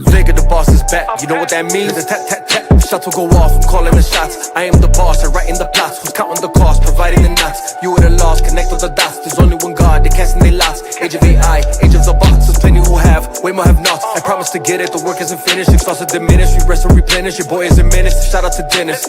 Nigga, the boss is back, you know what that means? The tap, tap, tap, shuttle go off, I'm calling the shots. I am the boss, I'm writing the plots. Who's counting the cost, providing the knots? You are the lost, connect all the dots. There's only one God, they casting their lots. Age of AI, age of the bots. There's plenty who have, way more have not. I promise to get it, the work isn't finished. Exhausted, diminished, we rest and replenish. Your boy is a menace, shout out to Dennis.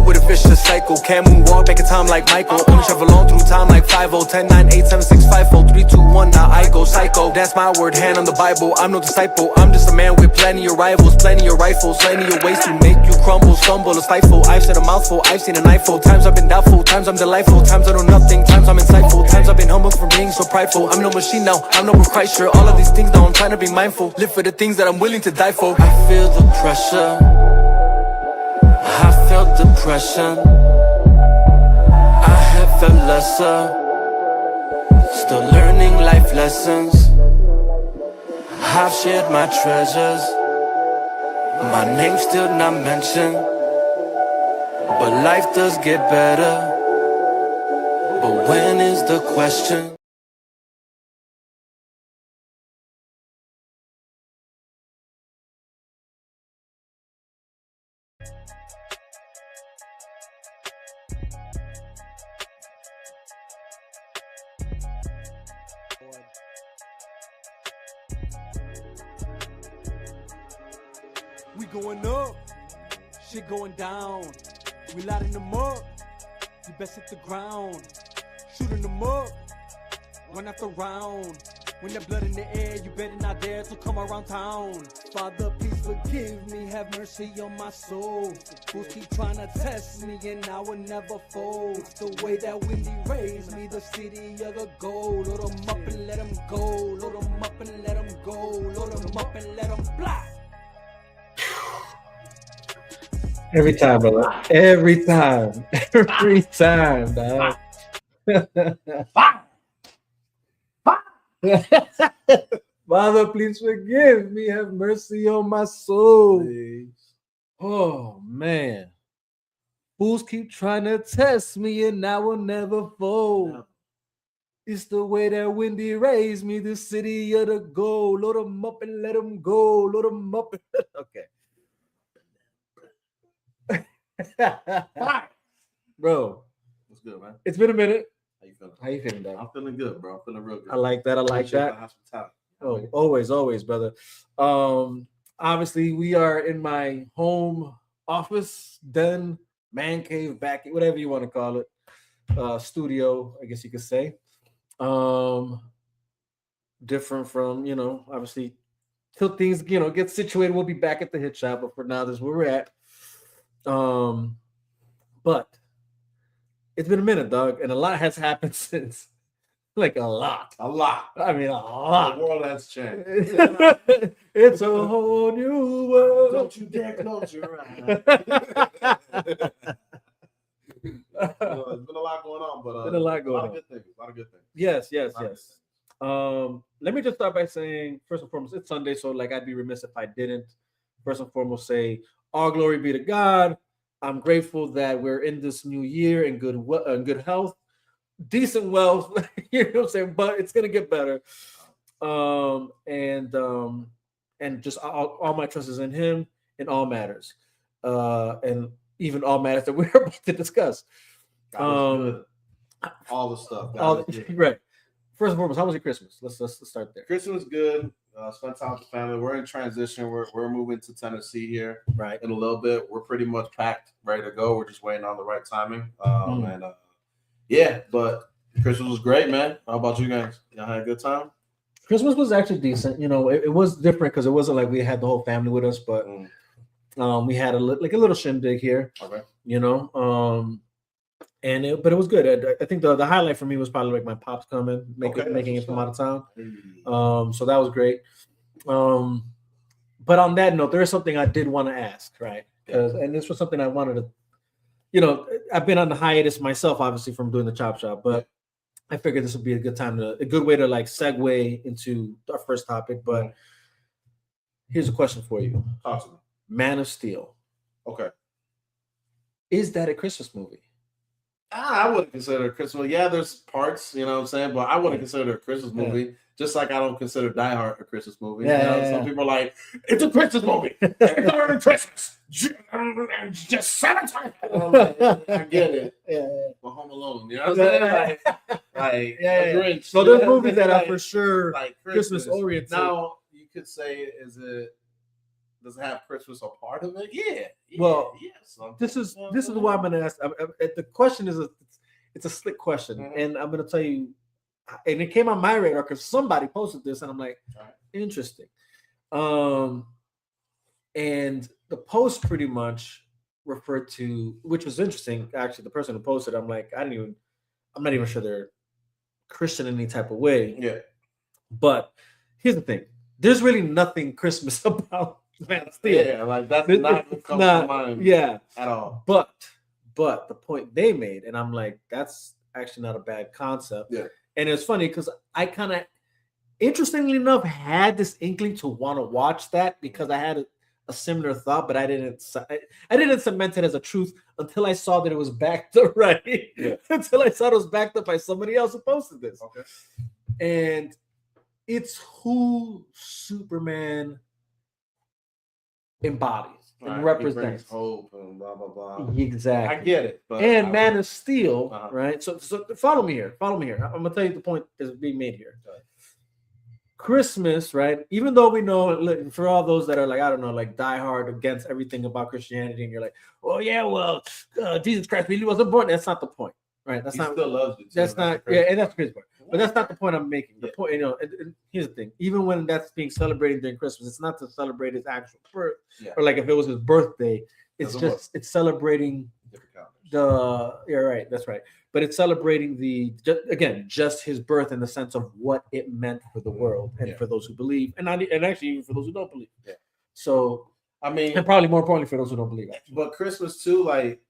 With a vicious cycle, can't moonwalk back in time like Michael. Only travel on through time like 50, 10, 9, 8, 7, 6, 5, 4, 3, 2, 1. Now I go psycho. That's my word, hand on the Bible. I'm no disciple. I'm just a man with plenty of rivals, plenty of rifles, plenty of ways to make you crumble, stumble, or stifle. I've said a mouthful, I've seen a knifeful. Times I've been doubtful, times I'm delightful, times I know nothing, times I'm insightful, times I've been humbled from being so prideful. I'm no machine now, I'm no Christ sure. All of these things now, I'm trying to be mindful. Live for the things that I'm willing to die for. I feel the pressure, I felt depression, I have felt lesser, still learning life lessons. I've shared my treasures, my name's still not mentioned, but life does get better. But when is the question? We going up, shit going down. We lighting them up, you best hit the ground. Shooting them up, one after round. When there's blood in the air, you better not dare to come around town. Father, please forgive me, have mercy on my soul. Fools keep trying to test me and I will never fold. It's the way that Wendy raised me, the city of the gold. Load them up and let them go, load them up and let them go, load them up and let them fly. Every time, brother. Every time. Every time, dog. Father, please forgive me. Have mercy on my soul. Please. Oh, man. Fools keep trying to test me and I will never fold. No. It's the way that Wendy raised me, the city of the gold. Load them up and let them go. Load them up. Okay. Bro, what's good, man? It's been a minute. How you feeling? How you feeling, dog? I'm feeling good, bro. I'm feeling real good. I like that. I like that. Oh, always, brother. Obviously, we are in my home office, den, man cave, back, whatever you want to call it. Studio, I guess you could say. Different from, obviously, till things, get situated, we'll be back at the hit shop. But for now, this is where we're at. But it's been a minute, dog, and a lot has happened since. Like a lot. I mean, a lot. The world has changed. It's a whole new world. Don't you dare close your eyes. There's been a lot going on, but a lot of good things. Yes. Let me just start by saying, first and foremost, it's Sunday, so I'd be remiss if I didn't. First and foremost, say all glory be to God. I'm grateful that we're in this new year in good health, decent wealth. You know what I'm saying? But it's gonna get better. And just all my trust is in Him in all matters, and even all matters that we're about to discuss. All the stuff. Right. First and foremost, how was your Christmas? Let's start there. Christmas good. Spent time with the family. We're in transition. We're moving to Tennessee here, right? In a little bit. We're pretty much packed, ready to go. We're just waiting on the right timing. But Christmas was great, man. How about you guys? Y'all had a good time? Christmas was actually decent. It was different because it wasn't like we had the whole family with us, but we had a little shindig here. Okay. But it was good. I think the highlight for me was probably my pops coming, making it from out of town. So that was great. But on that note, there is something I did want to ask, right? And this was something I wanted to, I've been on the hiatus myself, obviously, from doing the chop shop, but I figured this would be a good way to segue into our first topic. But here's a question for you. Awesome. Man of Steel. Okay. Is that a Christmas movie? I wouldn't consider it a Christmas. Yeah, there's parts, you know what I'm saying, but I wouldn't consider it a Christmas movie. Just like I don't consider Die Hard a Christmas movie. Some people are like, it's a Christmas movie. It's during Christmas. Just sabotage. I get it. But Home Alone, you know what I'm saying? Like The Grinch. So there's movies that are for sure like Christmas oriented. Now you could say, does it have Christmas a part of it? Yeah. Well, yes. This is why I'm going to ask. The question is it's a slick question, and I'm going to tell you. And it came on my radar because somebody posted this, and I'm like, interesting. And the post pretty much referred to, which was interesting. Actually, the person who posted, I'm like, I'm not even sure they're Christian in any type of way. Yeah. But here's the thing: there's really nothing Christmas about Man of Steel. Yeah, like that's not what comes to mind. Yeah, at all. But the point they made, and I'm like, that's actually not a bad concept. Yeah. And it's funny because I kind of, interestingly enough, had this inkling to want to watch that because I had a similar thought, but I didn't cement it as a truth until I saw that it was backed up, right? Yeah. Until I saw it was backed up by somebody else who posted this. Okay. And it's who Superman embodies and represents. Hope and blah blah blah. Exactly. I get it. But Man of Steel, right? So follow me here. I'm gonna tell you the point that's being made here. Christmas, right? Even though we know, for all those that are like, I don't know, like die hard against everything about Christianity, and you're like, oh yeah, well, Jesus Christ really wasn't born. That's not the point, right? That's not. Still loves you. That's not. Yeah, and that's the crazy part. But that's not the point I'm making. The point, and here's the thing: even when that's being celebrated during Christmas, it's not to celebrate his actual birth, or like if it was his birthday, it's celebrating the. You're right. That's right. But it's celebrating just his birth in the sense of what it meant for the world and for those who believe, and actually even for those who don't believe. Yeah. So I mean, and probably more importantly for those who don't believe. Actually. But Christmas too, like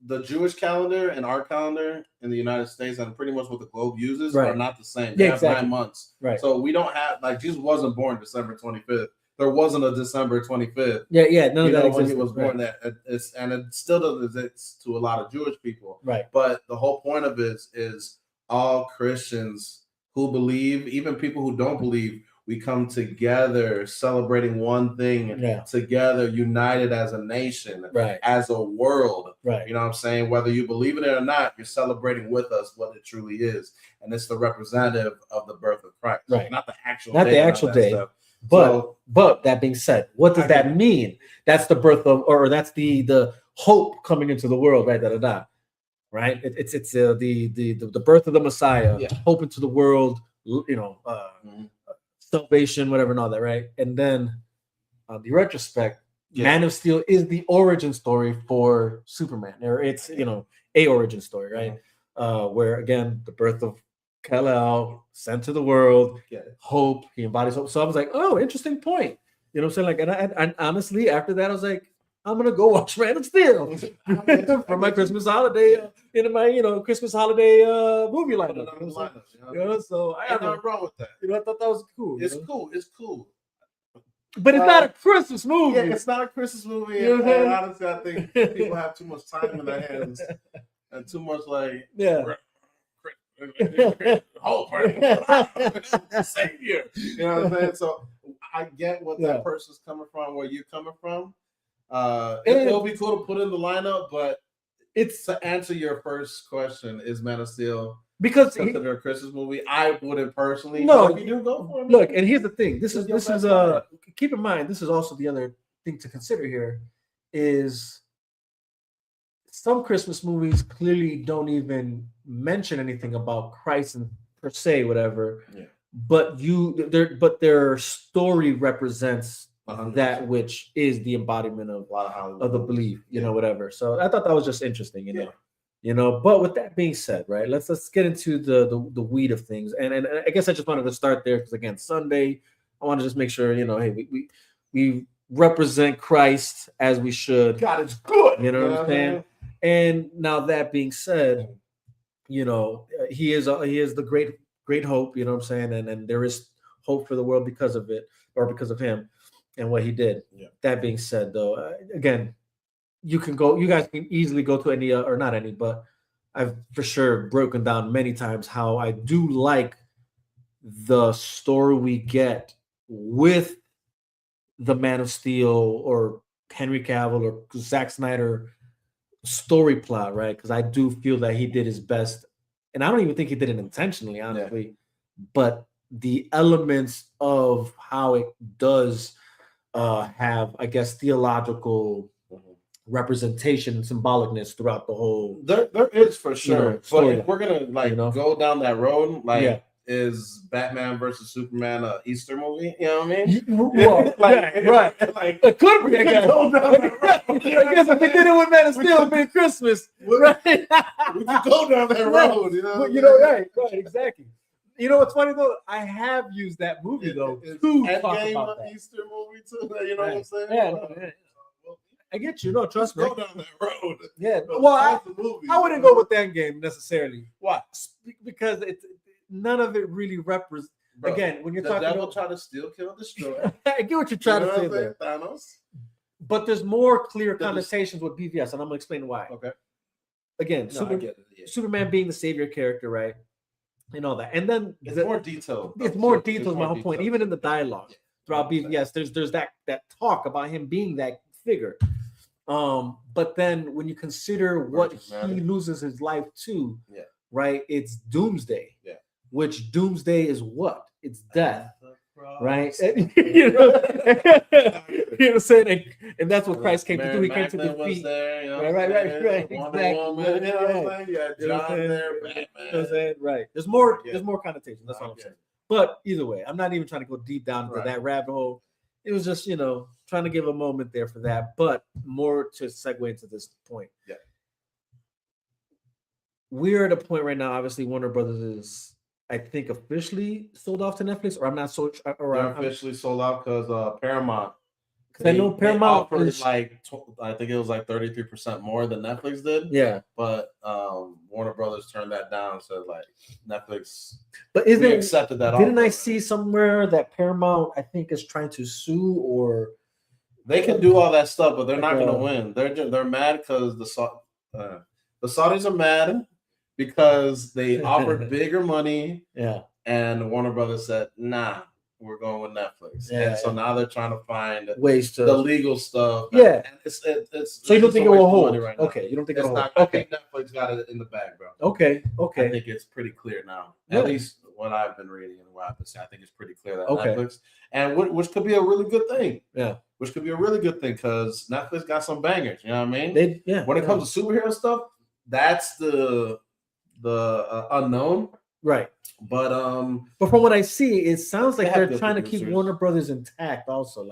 the Jewish calendar and our calendar in the United States, and pretty much what the globe uses, are not the same. They have 9 months. Right. So we don't have Jesus wasn't born December 25th. There wasn't a December 25th. Yeah, none of that existed. When he was born, and it still doesn't exist to a lot of Jewish people. Right. But the whole point of it is all Christians who believe, even people who don't believe, we come together celebrating one thing together, united as a nation, as a world. Right. You know what I'm saying? Whether you believe in it or not, you're celebrating with us what it truly is. And it's the representative of the birth of Christ. Right. Not the actual day. Stuff. But that being said, what does that mean? That's the birth of, or that's the hope coming into the world, right? Right? It's the birth of the Messiah, hope into the world, salvation, whatever, and all that, right? And then on the retrospect, Man of Steel is the origin story for Superman, or it's a origin story, right? Where again, the birth of Kal-El, sent to the world, hope, he embodies hope. So I was like, oh, interesting point. You know what I'm saying? Like, and honestly, after that, I was like, I'm gonna go watch Man of Steel for my Christmas holiday, my Christmas holiday movie lineup. So I have nothing wrong with that. I thought that was cool. It's cool. It's cool. But it's not a Christmas movie. Yeah, it's not a Christmas movie. And honestly, I think people have too much time in their hands and too much whole savior. You know what I'm saying? So I get what that person's coming from, where you're coming from. It'll be cool to put in the lineup, but it's to answer your first question: is Man of Steel considered a Christmas movie? I wouldn't personally. No, if you do, go for it. Look, and here's the thing: this is keep in mind. This is also the other thing to consider here is some Christmas movies clearly don't even mention anything about Christ and per se, whatever. Yeah. But their story represents 100%. That which is the embodiment of the belief, whatever. So I thought that was just interesting, But with that being said, right, let's get into the weed of things, and I guess I just wanted to start there because again, Sunday, I want to just make sure hey, we represent Christ as we should. God is good. You know what I'm saying? And now that being said, he is the great hope. You know what I'm saying? And there is hope for the world because of it, or because of him and what he did. Yeah. That being said, though, again, you guys can easily go to any, or not any, but I've for sure broken down many times how I do like the story we get with the Man of Steel or Henry Cavill or Zack Snyder story plot, right? Because I do feel that he did his best, and I don't even think he did it intentionally, honestly. But the elements of how it does have, I guess, theological representation and symbolicness throughout the whole. There is for sure. But story. if we're gonna go down that road, is Batman versus Superman a Easter movie? You know what I mean? Well, right. Like it could be. I guess. I guess if they did it with Man of Steel, it'd be Christmas, right? We could go down that road, right, exactly. You know what's funny though? I have used that movie though to talk about that. Easter movie too. You know what I'm saying? Yeah. I get you. No, trust me. Go down that road. Yeah. Well, I wouldn't go with Endgame necessarily. Why? Because it's none of it really represents. Again, when you're the talking devil about try to steal, kill, destroy. I get what you're trying to say there. Thanos. But there's more clear connotations with BVS, and I'm gonna explain why. Okay. Again, Superman being the savior character, right? And all that. And then it's more detailed. It's more detailed, my whole point. Even in the dialogue throughout BVS, there's that talk about him being that figure. But then when you consider what he loses his life to, right? It's Doomsday. Yeah. Which Doomsday is what? It's death. Right? You know what I'm saying? And that's what Christ came to do. He came to defeat. Right. Exactly. John there, Batman. Right. There's more connotations. That's all I'm saying. But either way, I'm not even trying to go deep down into that rabbit hole. It was just, trying to give a moment there for that, but more to segue into this point. Yeah. We're at a point right now, obviously, Warner Brothers is, I think, officially sold off to Netflix, or I'm not so. They're officially sold off because Paramount. Because I know Paramount offered I think it was 33% more than Netflix did. Yeah. But Warner Brothers turned that down and said Netflix. But accepted that? Didn't I see somewhere that Paramount, I think, is trying to sue or? They can do all that stuff, but they're not going to win. They're mad because the Saudis are mad because they offered bigger money. Yeah. And Warner Brothers said, nah, we're going with Netflix. Yeah, and so now they're trying to find ways to the legal stuff. Yeah. It's so you don't think it will hold? Right, okay. You don't think it'll hold? I think Netflix got it in the bag, bro. Okay. I think it's pretty clear now. At least what I've been reading and what I've been saying, I think it's pretty clear that Netflix, and which could be a really good thing. Yeah. Which could be a really good thing because Netflix got some bangers. You know what I mean? When it comes to superhero stuff, that's the unknown. Right. But from what I see, it sounds like they're trying to keep Warner Brothers intact. Also,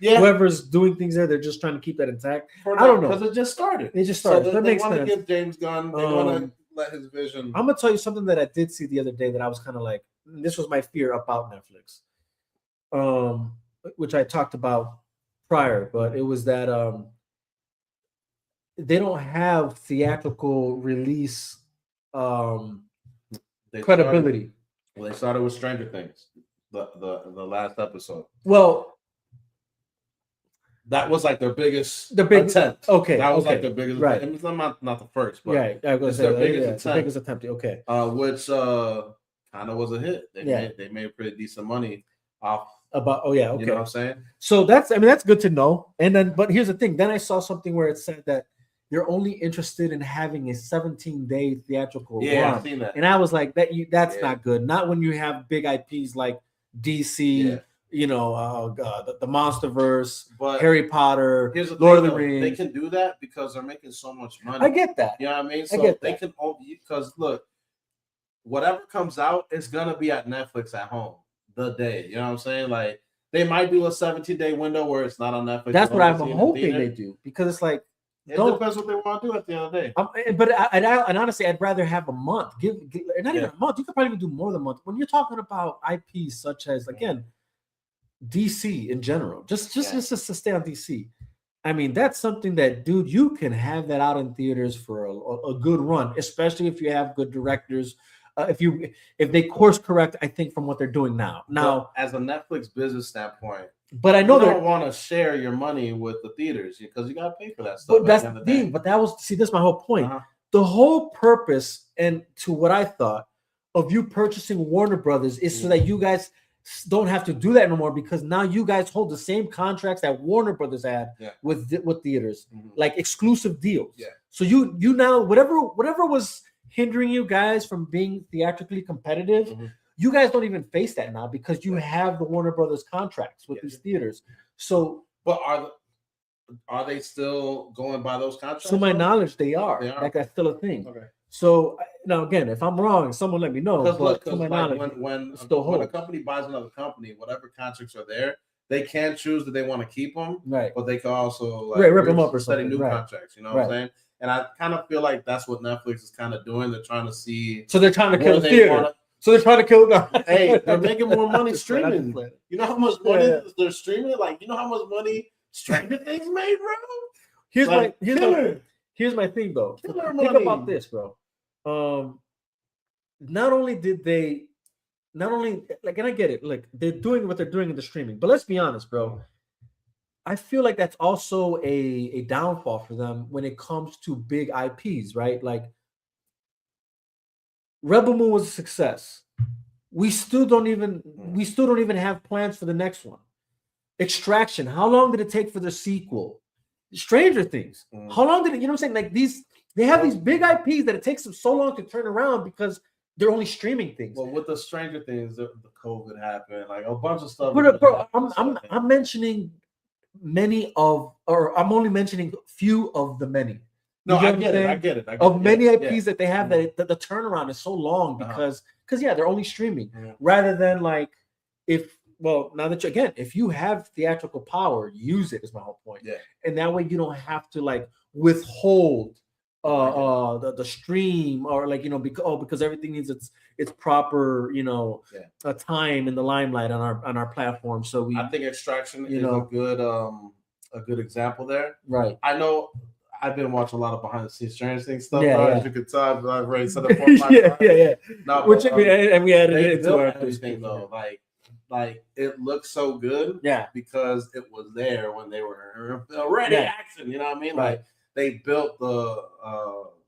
whoever's doing things there, they're just trying to keep that intact. I don't know because it just started. So that makes sense. They want to give James Gunn. They want to let his vision. I'm gonna tell you something that I did see the other day that I was kind of like, this was my fear about Netflix, which I talked about prior, but it was that they don't have theatrical release credibility. They started with Stranger Things, the last episode. Well, that was their biggest attempt. Okay, that was their biggest. Right, it's not the first, but I was their biggest attempt. Okay, which kind of was a hit. They made pretty decent money off. You know what I'm saying? So that's good to know. And then, but here's the thing. Then I saw something where it said that they're only interested in having a 17-day theatrical run. I've seen that. And I was like, that's not good. Not when you have big IPs like DC, the Monsterverse, but Harry Potter, Lord of the Rings. They can do that because they're making so much money. I get that. You know what I mean? So they can only, because look, whatever comes out is gonna be at Netflix at home the day. You know what I'm saying? They might do a 17-day window where it's not on Netflix. That's what I'm hoping they do, because it's like, it depends what they want to do at the end of the day. But honestly, I'd rather have a month. Not even a month. You could probably do more than a month. When you're talking about IPs such as, again, DC in general, just to stay on DC. I mean, that's something that, dude, you can have that out in theaters for a good run, especially if you have good directors. If they course correct, I think, from what they're doing now. Now, as a Netflix business standpoint. But I know they don't want to share your money with the theaters because you got to pay for that stuff. But that's the thing. But that was, this is my whole point. the whole purpose and to what I thought of you purchasing Warner Brothers is so that you guys don't have to do that no more, because now you guys hold the same contracts that Warner Brothers had with theaters, like exclusive deals. Yeah. So you now whatever was hindering you guys from being theatrically competitive, you guys don't even face that now because you have the Warner Brothers contracts with these theaters. So, but are they still going by those contracts? To my knowledge, they are. Like that's still a thing. Okay. So now again, if I'm wrong, someone let me know. But to my knowledge, when a company buys another company, whatever contracts are there, they can choose that they want to keep them, right? But they can also rip them up or setting something. new contracts. You know what I'm saying? And I kind of feel like that's what Netflix is kind of doing. They're trying to see. So they're trying to kill the theater. So they're trying to kill them. Hey, they're making more money streaming. You know how much money they're streaming? Like, you know how much money Stranger Things made, bro? Here's my thing though. Think about this, bro. Not only like, and I get it, like they're doing what they're doing in the streaming, but let's be honest, bro. I feel like that's also a downfall for them when it comes to big IPs, right? Like Rebel Moon was a success. We still don't even have plans for the next one. Extraction. How long did it take for the sequel? Stranger Things. How long did it? You know what I'm saying? Like they have these big IPs that it takes them so long to turn around because they're only streaming things. Well, with the Stranger Things, the COVID happened, like a bunch of stuff. But bro, I'm mentioning many of, or I'm only mentioning few of the many. No, I get it. Many IPs that they have, that the turnaround is so long because they're only streaming rather than like now that if you have theatrical power, use it is my whole point. Yeah. And that way you don't have to like withhold the stream or like, because everything needs its proper, a time in the limelight on our platform. So I think Extraction is a good example there. Right. I know I've been watching a lot of behind the scenes Stranger Things stuff. As you can tell, I've already said it 4 or 5 times. No, which and we added it to our everything though. Like it looks so good. Yeah. Because it was there when they were already action. You know what I mean? Like they built the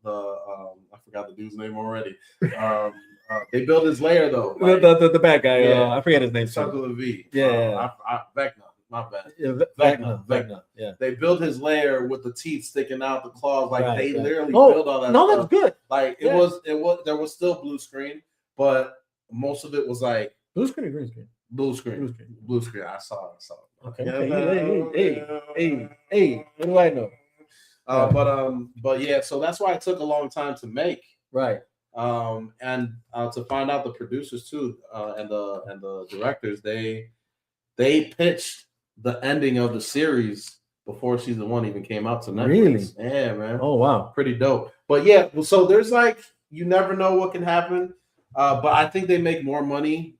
I forgot the dude's name already. They built his lair though. Like, the bad guy. I forget his name. Something with a V. Yeah. Vecna. My bad. Vecna. Yeah. They built his lair with the teeth sticking out, the claws. Like they literally built all that. No, stuff. that's good. Like it was. There was still blue screen, but most of it was like blue screen or green screen. Blue screen. I saw it. Okay. Hey. What do I know? But yeah. So that's why it took a long time to make. Right. And to find out the producers too, and the directors, they pitched the ending of the series before season 1 even came out to Netflix. Really? Yeah, man. Oh wow, pretty dope. But yeah, so there's like you never know what can happen. But I think they make more money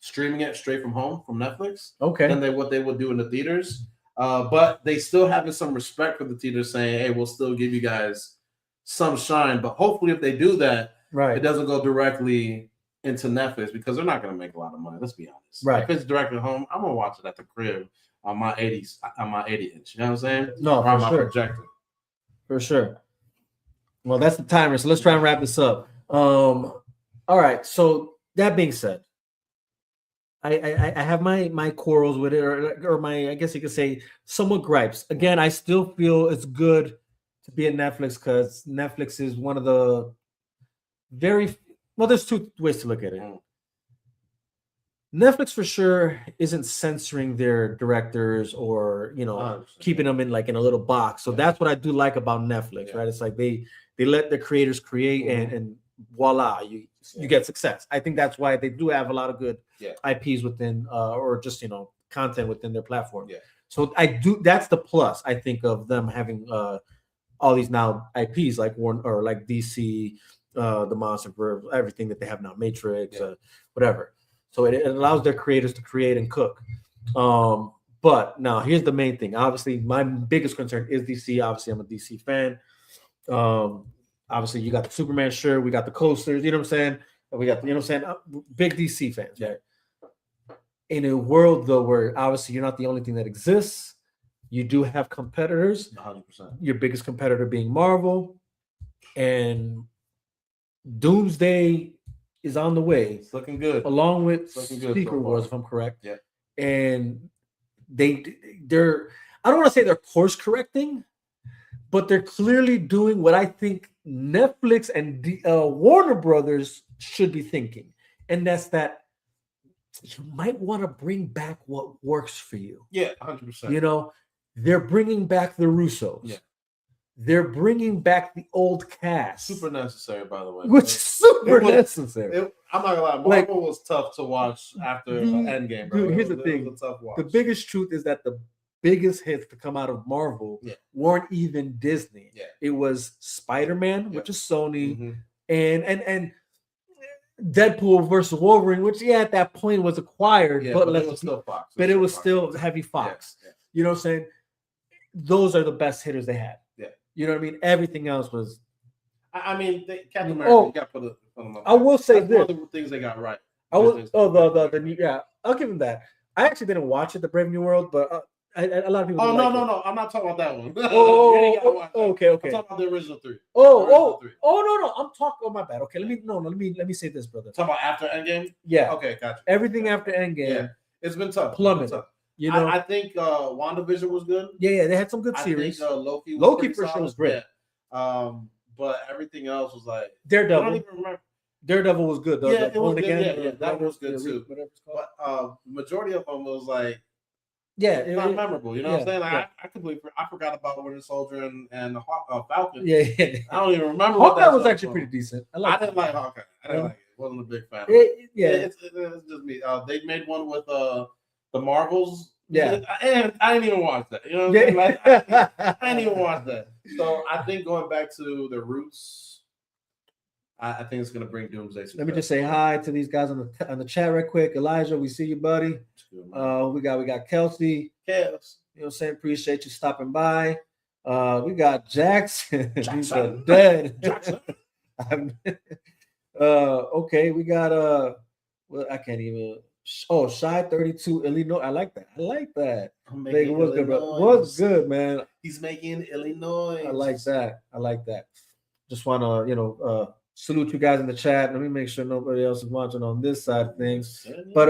streaming it straight from home from Netflix. Okay. Than what they would do in the theaters. But they still having some respect for the theaters, saying, "Hey, we'll still give you guys some shine." But hopefully, if they do that, it doesn't go directly into Netflix because they're not going to make a lot of money. Let's be honest. Right. If it's directly at home, I'm gonna watch it at the crib on my 80 inch. You know what I'm saying? No, or on for my sure. projector. For sure. Well, that's the timer. So let's try and wrap this up. All right. So that being said, I have my quarrels with it, or my, I guess you could say, somewhat gripes. Again, I still feel it's good to be at Netflix because Netflix is one of the there's 2 ways to look at it. Netflix for sure isn't censoring their directors or keeping them in a little box. So that's what I do like about Netflix, right? It's like they let the creators create and voila, you get success. I think that's why they do have a lot of good IPs within or just content within their platform. Yeah. So that's the plus I think of them having all these now IPs like Warner or like DC, the Monster, everything that they have now, Matrix, whatever. So it allows their creators to create and cook. But now here's the main thing. Obviously, my biggest concern is DC. Obviously, I'm a DC fan. Obviously, you got the Superman shirt. We got the coasters. You know what I'm saying? We got, big DC fans, right? In a world, though, where obviously you're not the only thing that exists, you do have competitors. 100%. Your biggest competitor being Marvel. and Doomsday is on the way. It's looking good. Along with looking good Secret so Wars, far. if I'm correct. Yeah. And they're I don't want to say they're course correcting, but they're clearly doing what I think Netflix and Warner Brothers should be thinking, and that's that you might want to bring back what works for you. Yeah, 100%. You know, they're bringing back the Russos. Yeah. They're bringing back the old cast. Super necessary, by the way. Which is super necessary. I'm not gonna lie, Marvel was tough to watch after Endgame, bro. Dude, here's the thing. It was a tough watch. The biggest truth is that the biggest hits to come out of Marvel weren't even Disney. Yeah. It was Spider-Man, which is Sony, Mhm. and Deadpool versus Wolverine, which at that point was acquired, Yeah, but it was still Fox. But it was still heavy Fox. Yeah. You know what I'm saying? Those are the best hitters they had. Yeah. You know what I mean? Everything else was. I mean, Captain America. You got to put them up. I will say That's this. one of the things they got right. I'll give them that. I actually didn't watch it, the Brave New World, but a lot of people. Oh no! I'm not talking about that one. Okay. I'm talking about the original 3. No! I'm talking. Oh, my bad. Okay, let me say this, brother. Talking about after Endgame. Yeah. Okay, gotcha. Everything after Endgame. Yeah, it's been tough. Plummeted. You know, I think WandaVision was good. Yeah, they had some good series. I think Loki for sure was great. Yeah. But everything else was like Daredevil. I don't even remember. Daredevil was good though. Yeah, it was good. Yeah, that was good too. But majority of them was like not memorable. You know what I'm saying? Like, I forgot about Winter Soldier and Falcon. Yeah. I don't even remember. Hawkeye was actually pretty decent. I didn't like Hawkeye. I didn't like it. Wasn't a big fan. It's just me. They made one with the Marvels. Yeah, and I didn't even watch that. You know what I'm saying? Like, I didn't even watch that. So I think going back to the roots, I think it's going to bring Doomsday. Let me just say hi to these guys on the chat right quick. Elijah, we see you, buddy. We got Kelsey. You know what I'm saying? Appreciate you stopping by. We got Jackson. He's dead. Jackson. Okay, we got well, I can't even. Oh, Shy 32 Illinois. I like that. It was good, bro. Was good, man. He's making Illinois. I like that. Just want to, salute you guys in the chat. Let me make sure nobody else is watching on this side of things. But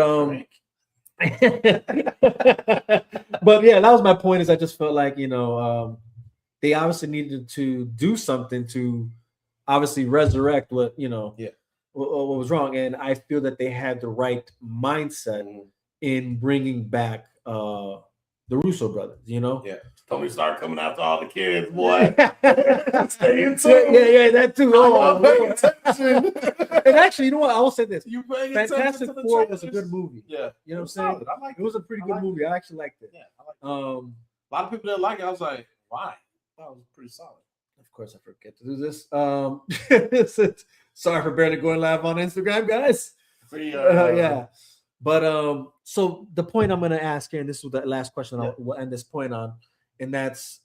but yeah, that was my point. Is I just felt like they obviously needed to do something to obviously resurrect what what was wrong, and I feel that they had the right mindset in bringing back the Russo brothers. Yeah. Tony Stark coming after all the kids, boy. Stay in tune. Yeah, that too. I'm paying attention. And actually, you know what? I will say this: You paying Fantastic attention to the Four trailers? was a good movie. Yeah, you know what I'm saying? It was a pretty good movie. I actually liked it. Yeah, I liked it. A lot of people didn't like it. I was like, why? That was pretty solid. Of course, I forget to do this. Sorry for barely going live on Instagram, guys. Yeah. But so the point I'm going to ask here, and this is the last question I'll end this point on, and that's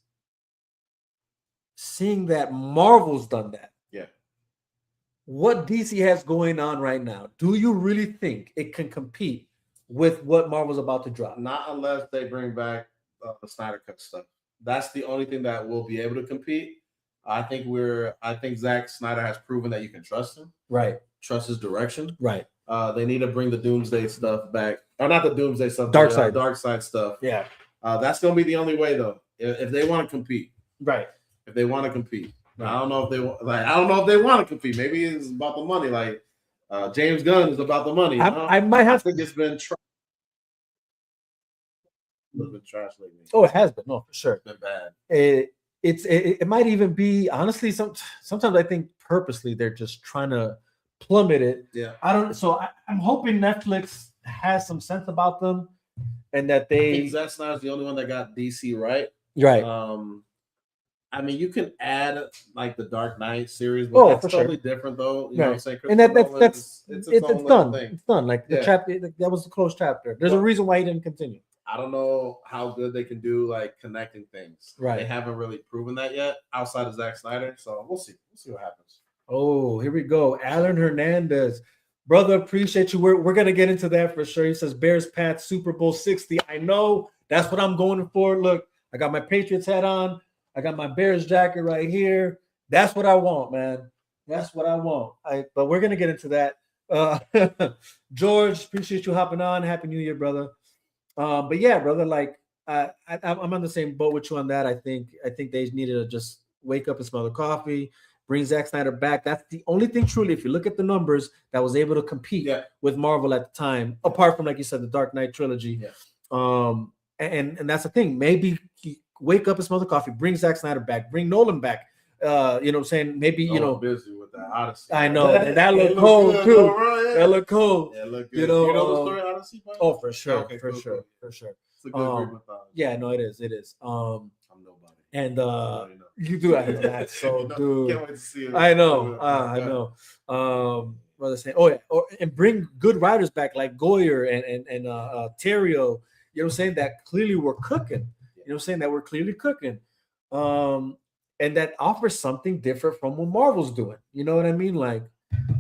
seeing that Marvel's done that. Yeah. What DC has going on right now, do you really think it can compete with what Marvel's about to drop? Not unless they bring back the Snyder Cut stuff. That's the only thing that will be able to compete. I think Zack Snyder has proven that you can trust him. Right. Trust his direction. Right. They need to bring the Doomsday stuff back. Or not the Doomsday stuff. Dark Side stuff. Yeah. That's going to be the only way, though, if they want to compete. Right. If they want to compete. Right. I don't know if they want to compete. Maybe it's about the money. Like James Gunn is about the money. I might have to. It's been trash. It's been trash lately. Oh, it has been. No, for sure. It's been bad. It might even be, honestly, sometimes I think purposely they're just trying to plummet it. Yeah. I'm hoping Netflix has some sense about them, and that I think Zack Snyder's the only one that got DC right. Right. I mean, you can add like the Dark Knight series, but that's totally different, though. You know what I'm saying? And it's done. Thing. It's done. Like the chapter, that was the closed chapter. There's a reason why he didn't continue. I don't know how good they can do like connecting things. Right. They haven't really proven that yet outside of Zack Snyder. So we'll see. We'll see what happens. Oh, here we go. Alan Hernandez. Brother, appreciate you. We're gonna get into that for sure. He says Bears Pats Super Bowl 60. I know that's what I'm going for. Look, I got my Patriots hat on. I got my Bears jacket right here. That's what I want, man. That's what I want. But we're gonna get into that. George, appreciate you hopping on. Happy New Year, brother. But yeah, brother, like I'm on the same boat with you on that. I think they needed to just wake up and smell the coffee, bring Zack Snyder back. That's the only thing, truly, if you look at the numbers, that was able to compete with Marvel at the time, apart from, like you said, the Dark Knight trilogy. And that's the thing. Maybe wake up and smell the coffee, bring Zack Snyder back, bring Nolan back. You know what I'm saying? Maybe, busy with that Odyssey. I know. That looked cold, good, too. Bro, That looked cold. Yeah, look good. You know the story Odyssey? Oh, for sure. Okay, for cool, sure. cool. For sure. It's a good Greek mythology. Yeah, no, it is. I'm nobody. And you do have that. So, dude. Can't wait to see it. I know. I know. What was I saying? Oh, yeah. And bring good writers back like Goyer and Terrio. You know what I'm saying? That clearly were cooking. You know what I'm saying? That we're clearly cooking. And that offers something different from what Marvel's doing. You know what I mean? Like,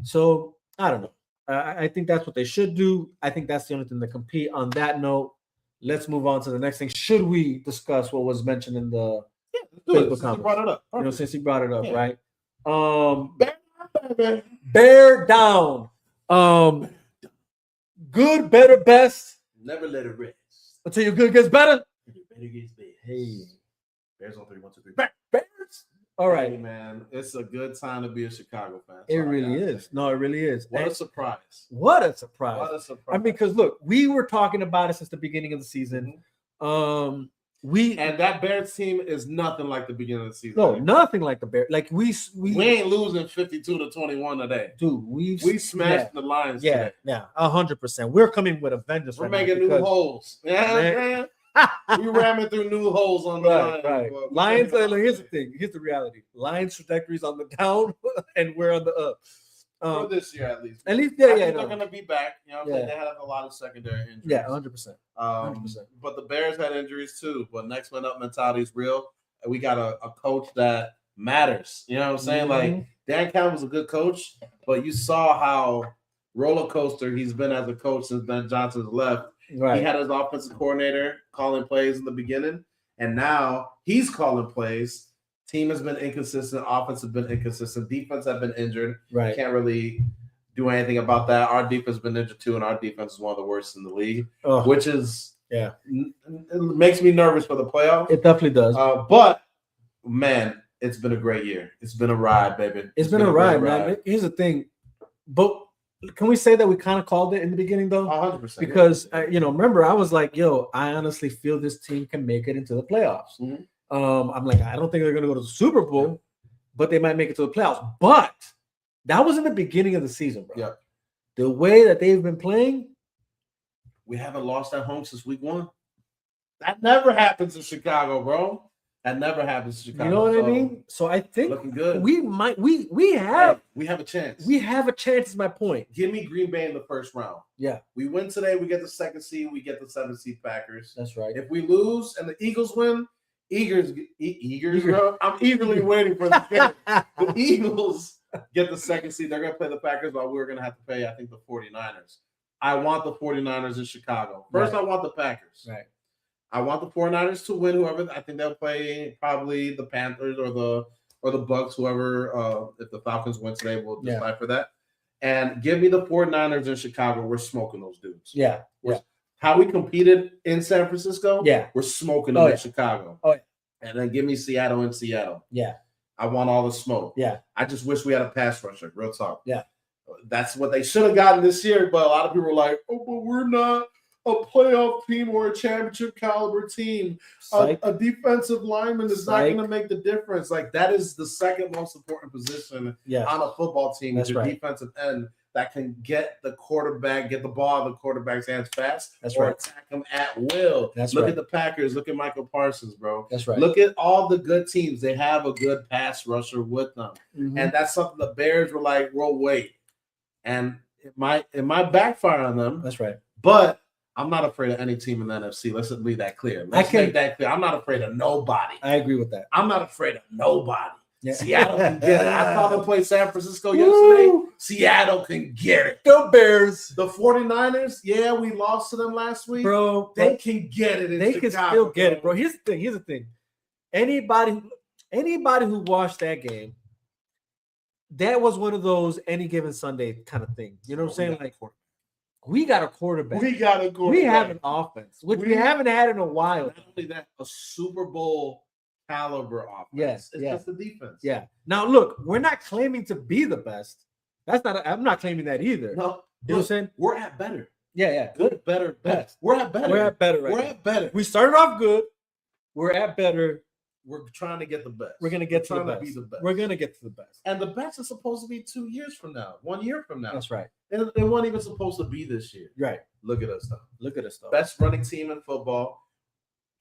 so I don't know. I think that's what they should do. I think that's the only thing to compete. On that note, let's move on to the next thing. Should we discuss what was mentioned in the Facebook comments? Brought it up. You know, since he brought it up, right? Bear down. Good, better, best. Never let it rest until your good gets better. Better gets better. Hey, Bears on 3, 1, 2, 3. Bears. All right, hey, man. It's a good time to be a Chicago fan. It really is. No, it really is. What a surprise. What a surprise. What a surprise. I mean, because look, we were talking about it since the beginning of the season. And that Bears team is nothing like the beginning of the season. No, nothing like the Bears. Like we ain't losing 52-21 today, dude. We smashed the Lions. Yeah, today. yeah, 100%. We're coming with a vengeance. We're making new holes. Yeah, we ramming through new holes on the Lions. Right. Lions. Here's the thing. Here's the reality. Lions trajectory is on the down, and we're on the up. For this year, at least. Yeah. They're going to be back. You know, they had a lot of secondary injuries. Yeah, 100%. 100%. But the Bears had injuries too. But next man up mentality is real. And we got a coach that matters. You know what I'm saying? Like Dan Campbell was a good coach, but you saw how roller coaster he's been as a coach since Ben Johnson's left. Right. He had his offensive coordinator calling plays in the beginning, and now he's calling plays. Team has been inconsistent. Offense has been inconsistent. Defense have been injured. Right. Can't really do anything about that. Our defense has been injured too, and our defense is one of the worst in the league, which is it makes me nervous for the playoffs. It definitely does. But man, it's been a great year. It's been a ride, baby. It's been a ride, man. Here's the thing, but can we say that we kind of called it in the beginning though? 100%. Because remember, I was like, "Yo, I honestly feel this team can make it into the playoffs." Mm-hmm. I'm like, I don't think they're going to go to the Super Bowl, but they might make it to the playoffs. But that was in the beginning of the season, bro. Yeah. The way that they've been playing, we haven't lost at home since week 1. That never happens in Chicago, bro. That never happens in Chicago. You know what I mean? So I think looking good. We have a chance. We have a chance. Is my point. Give me Green Bay in the first round. Yeah. We win today. We get the 2nd seed. We get the 7th seed Packers. That's right. If we lose and the Eagles win, Eagers, bro. I'm eagerly waiting for the game. The Eagles get the 2nd seed. They're going to play the Packers, while we're going to have to pay, I think, the 49ers. I want the 49ers in Chicago. First, I want the Packers. Right. I want the 49ers to win. Whoever, I think they'll play probably the Panthers or the Bucks. Whoever, if the Falcons win today, we'll decide for that. And give me the 49ers in Chicago. We're smoking those dudes. Yeah. How we competed in San Francisco, we're smoking them in Chicago. Oh, yeah. And then give me Seattle in Seattle. Yeah. I want all the smoke. Yeah. I just wish we had a pass rusher. Real talk. Yeah. That's what they should have gotten this year, but a lot of people were like, oh, but we're not a playoff team or a championship caliber team. A defensive lineman is not going to make the difference. Like, that is the second most important position on a football team. That's your defensive end that can get the quarterback, get the ball out of the quarterback's hands fast, attack him at will. Look at the Packers. Look at Michael Parsons, bro. That's right. Look at all the good teams. They have a good pass rusher with them. Mm-hmm. And that's something the Bears were like, well, wait. And it might backfire on them. That's right. But I'm not afraid of any team in the NFC. Let's leave that clear. Let's make that clear. I'm not afraid of nobody. I agree with that. I'm not afraid of nobody. Yeah. Seattle can get it. I saw them play San Francisco yesterday. Seattle can get it. The Bears. The 49ers, we lost to them last week. Bro, they can get it in They Chicago, can still get it, bro. Here's the thing. Anybody who watched that game that was one of those any given Sunday kind of thing. You know what I'm saying? Like, we got a quarterback. We got a quarterback. We have an offense, which we haven't had in a while. Not only that, a Super Bowl caliber offense. Yes, it's just the defense. Yeah. Now, look, we're not claiming to be the best. I'm not claiming that either. No, you know what I'm saying? We're at better. Yeah. Good, better, best. We're at better. We're at better. Right we're now. at better. We started off good. We're at better. We're trying to get the best. We're gonna get to the best. Be the best. We're gonna get to the best. And the best is supposed to be 2 years from now, 1 year from now. That's right. And it wasn't even supposed to be this year. Right. Look at us, though. Look at us, though. Best running team in football.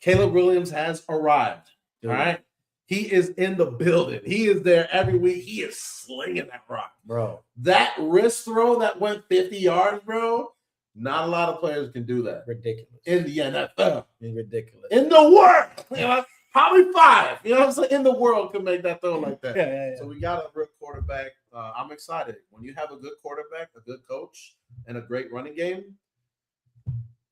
Caleb Williams has arrived. Dude. All right. He is in the building. He is there every week. He is slinging that rock. Bro. That wrist throw that went 50 yards, bro. Not a lot of players can do that. Ridiculous. In the NFL. It's ridiculous. In the world. You know, probably 5. You know what I'm saying? In the world can make that throw like that. Yeah. So we got a real quarterback. I'm excited. When you have a good quarterback, a good coach, and a great running game,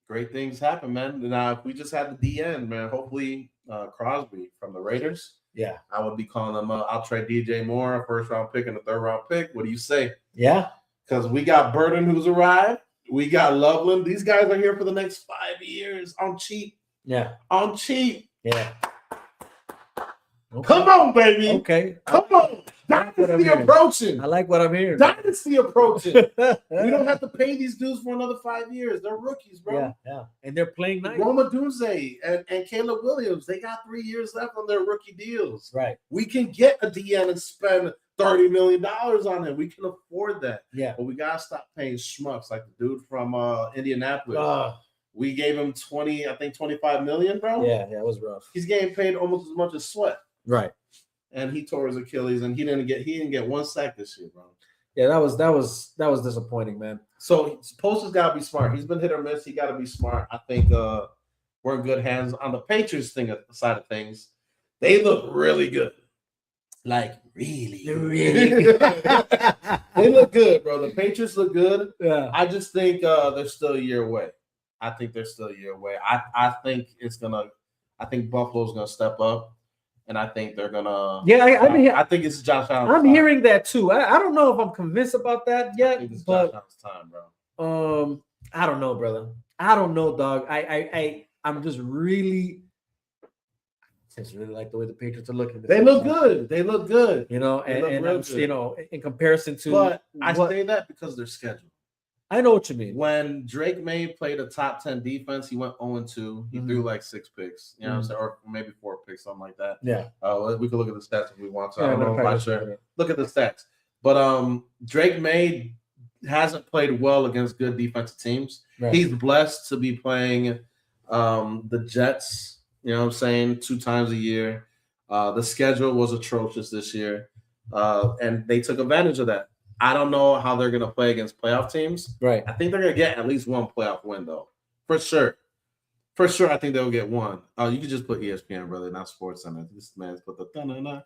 great things happen, man. Now, if we just had the DN, man, hopefully Crosby from the Raiders. Yeah. I would be calling them up. I'll trade DJ Moore, a first-round pick and a third-round pick. What do you say? Yeah. Because we got Burden who's arrived. We got Loveland. These guys are here for the next 5 years on cheap. Yeah. On cheap. Yeah. Okay. Come on, baby. Okay. Come on. Dynasty approaching. I like what I'm hearing. Dynasty approaching. We don't have to pay these dudes for another 5 years. They're rookies, bro. Yeah. And they're playing nice. Roma Dunze and Caleb Williams, they got 3 years left on their rookie deals. Right. We can get a DN and spend $30 million on him. We can afford that. Yeah. But we got to stop paying schmucks like the dude from Indianapolis. We gave him 25 million, bro. Yeah, it was rough. He's getting paid almost as much as Sweat. Right. And he tore his Achilles, and he didn't get 1 sack this year, bro. Yeah, that was disappointing, man. So Post's got to be smart. He's been hit or miss. He got to be smart. I think we're in good hands on the Patriots side of things. They look really good, like really good. They look good, bro. The Patriots look good. Yeah. I just think they're still a year away. I think Buffalo's gonna step up. And I think they're gonna. Yeah, I think it's Josh Allen's I'm time. hearing that too. I don't know if I'm convinced about that yet, I think it's but Josh Allen's time, bro. I don't know, brother. I don't know, dog. I'm just really like the way the Patriots are looking. They look good. They look good. You know, and I'm, you know, in comparison to. But I say that because they're scheduled. I know what you mean. When Drake May played a top 10 defense, he went 0-2. He threw like 6 picks, you know what I'm saying? Or maybe 4 picks, something like that. Yeah. We can look at the stats if we want to. I don't know if I should. Look at the stats. But Drake May hasn't played well against good defensive teams. Right. He's blessed to be playing the Jets, you know what I'm saying, 2 times a year. The schedule was atrocious this year, and they took advantage of that. I don't know how they're going to play against playoff teams. Right. I think they're going to get at least 1 playoff win, though. For sure. For sure, I think they'll get 1. Oh, you could just put ESPN, brother, not Sports Center. This man's put the da-na-na.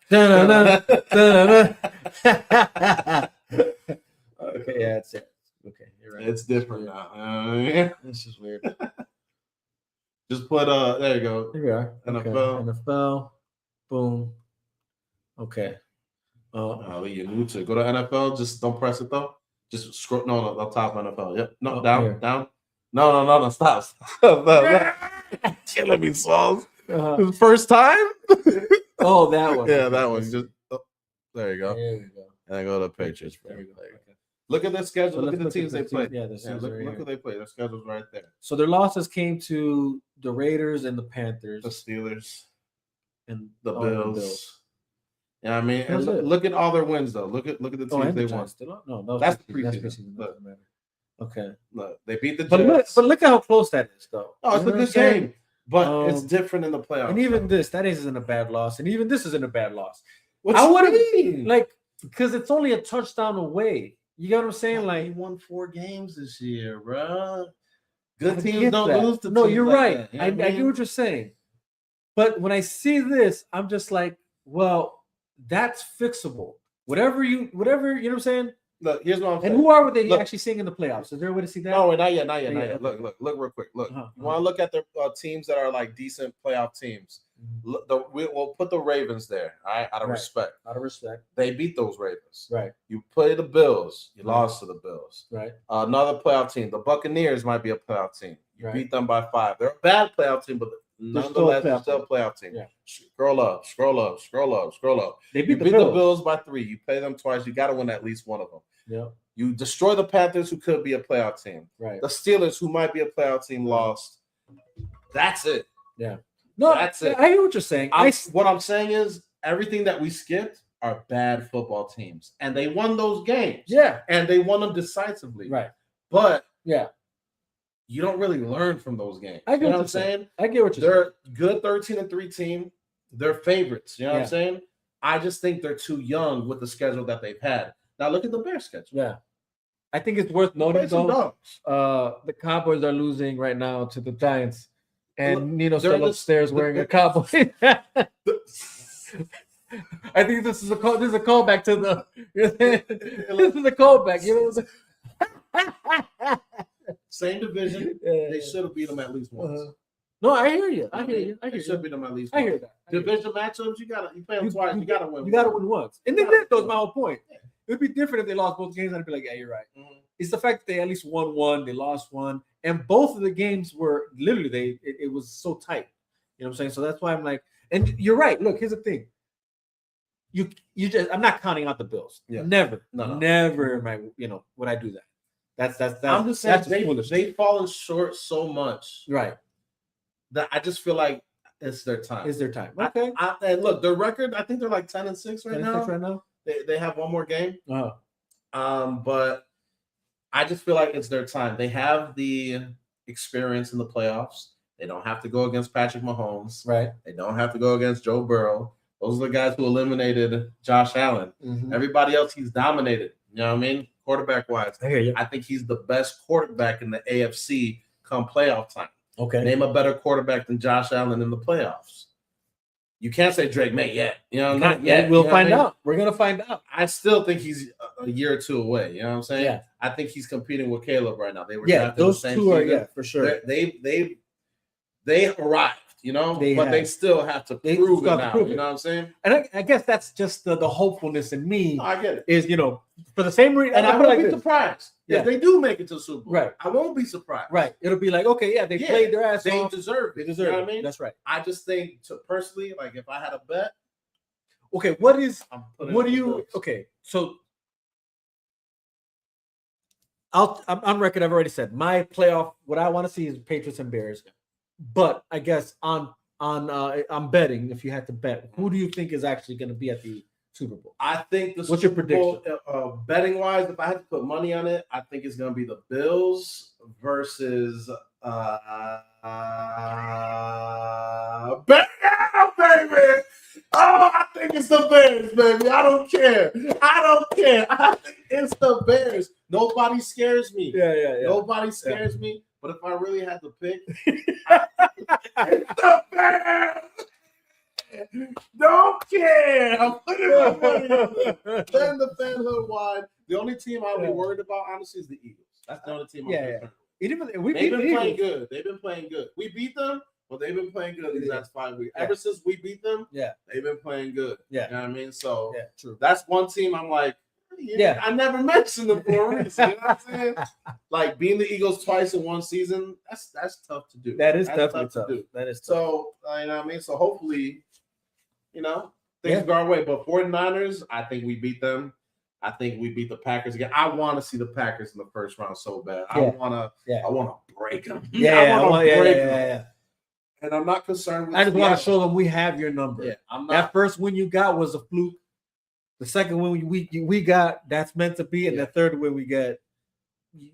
Okay, yeah, that's it. Okay, you're right. It's different now. This is weird. Just put, there you go. Here we are. NFL. Okay. NFL. Boom. Okay. You're new to it. Go to NFL. Just don't press it though. Just scroll. No, the top NFL. Yep. No, down. No. Stop. Killing me, Sauls. First time. Oh, that one. Yeah, that one. Just there you go. There you go. And then go to the Patriots. There you go. Okay. Look at their schedule. So look at the teams they play. Yeah, look who they play. Their schedule's right there. So their losses came to the Raiders and the Panthers, the Steelers, and the Bills. Yeah, I mean, and look at all their wins though. Look at the teams they won. No, that's preseason. Okay, look, they beat the Jets. But look at how close that is, though. Oh, it's a good game, but it's different in the playoffs. And even that isn't a bad loss, and even this isn't a bad loss. I would like because it's only a touchdown away. You get what I'm saying? Like he won 4 games this year, bro. Good teams don't lose to. No, teams you're like right. That. I get what you're saying, but when I see this, I'm just like, well. That's fixable. Whatever, you know what I'm saying? Look, here's what I'm saying. And who are they actually seeing in the playoffs? Is there a way to see that? No, not yet. Look real quick. Look, you want to look at the teams that are like decent playoff teams. We'll put the Ravens there, all right, out of respect. Out of respect. They beat those Ravens. Right. You play the Bills. You lost to the Bills. Right. Another playoff team. The Buccaneers might be a playoff team. You beat them by 5. They're a bad playoff team, but nonetheless, they're still a playoff team. Yeah. Scroll up. They beat the Bills by 3. You play them twice. You got to win at least one of them. Yeah. You destroy the Panthers, who could be a playoff team. Right. The Steelers, who might be a playoff team, lost. That's it. Yeah. No, that's it. I hear what you're saying. What I'm saying is everything that we skipped are bad football teams, and they won those games. Yeah, and they won them decisively. Right. But yeah, you don't really learn from those games. I get what I'm saying. I get what you're saying. They're good 13-3 team. They're favorites. You know what I'm saying? I just think they're too young with the schedule that they've had. Now look at the Bears schedule. Yeah. I think it's worth noting though. The Cowboys are losing right now to the Giants. And Nino's still upstairs wearing a cowboy. I think this is a callback to the. This is a callback. You know. Same division. They should have beat them at least once. No, I hear you. They should beat them at least. I hear that. Division matchups, you play them twice. You gotta win. You gotta win once. And they did. That was my whole point. It would be different if they lost both games. I'd be like, yeah, you're right. Mm-hmm. It's the fact that they at least won one, they lost one, and both of the games were literally it was so tight. You know what I'm saying? So that's why I'm like, and you're right. Look, here's the thing. You just I'm not counting out the Bills. Yeah. Never am I, would I do that. That's I'm just saying they've fallen short so much. Right. That I just feel like it's their time. It's their time. Okay. And look, their record, I think they're like 10-6 right now. They have one more game. But I just feel like it's their time. They have the experience in the playoffs. They don't have to go against Patrick Mahomes. Right. They don't have to go against Joe Burrow. Those are the guys who eliminated Josh Allen. Mm-hmm. Everybody else he's dominated. You know what I mean? Quarterback-wise. I hear you. I think he's the best quarterback in the AFC come playoff time. Okay. Name a better quarterback than Josh Allen in the playoffs. You can't say Drake May yet. Not yet. We'll find out. We're going to find out. I still think he's a year or two away. You know what I'm saying? Yeah. I think he's competing with Caleb right now. They were those two season. are, for sure. They arrived, but they still have to prove it now. You know what I'm saying? And I guess that's just the hopefulness in me. I get it. Is, for the same reason. And I won't be surprised if they do make it to the Super Bowl. Right. I won't be surprised. Right. It'll be like, okay, they played their ass off. They deserve it. They deserve it. You know what I mean? That's right. I just think, personally, like if I had a bet. Okay, okay, so I'm on record. I've already said my playoff. What I want to see is Patriots and Bears. But I guess I'm betting. If you had to bet, who do you think is actually going to be at the Super Bowl? I think what's your prediction? Betting wise, if I had to put money on it, I think it's going to be the Bills versus baby. Oh, I think it's the Bears, baby. I don't care. I think it's the Bears. Nobody scares me. Yeah. Nobody scares me. But if I really had to pick, it's the Bears. Don't care. I'm putting my money on it. Send the fan hood wide. The only team I'll be worried about, honestly, is the Eagles. That's the only team I'm They've been playing good. We beat them. Well, they've been playing good these last 5 weeks. Ever since we beat them, they've been playing good. Yeah. You know what I mean? So true. That's one team I'm like, I never mentioned them for a reason. You know what I'm saying? Like being the Eagles twice in one season, that's tough to do. That's definitely tough to do. That is tough. So, you know what I mean? So hopefully, things go our way. But 49ers, I think we beat them. I think we beat the Packers again. I want to see the Packers in the first round so bad. I want to break them. I want to break them. And I'm not concerned with I just want to show them we have your number. Yeah, I'm not. That first win you got was a fluke. The second win we got, that's meant to be. And the third win we get,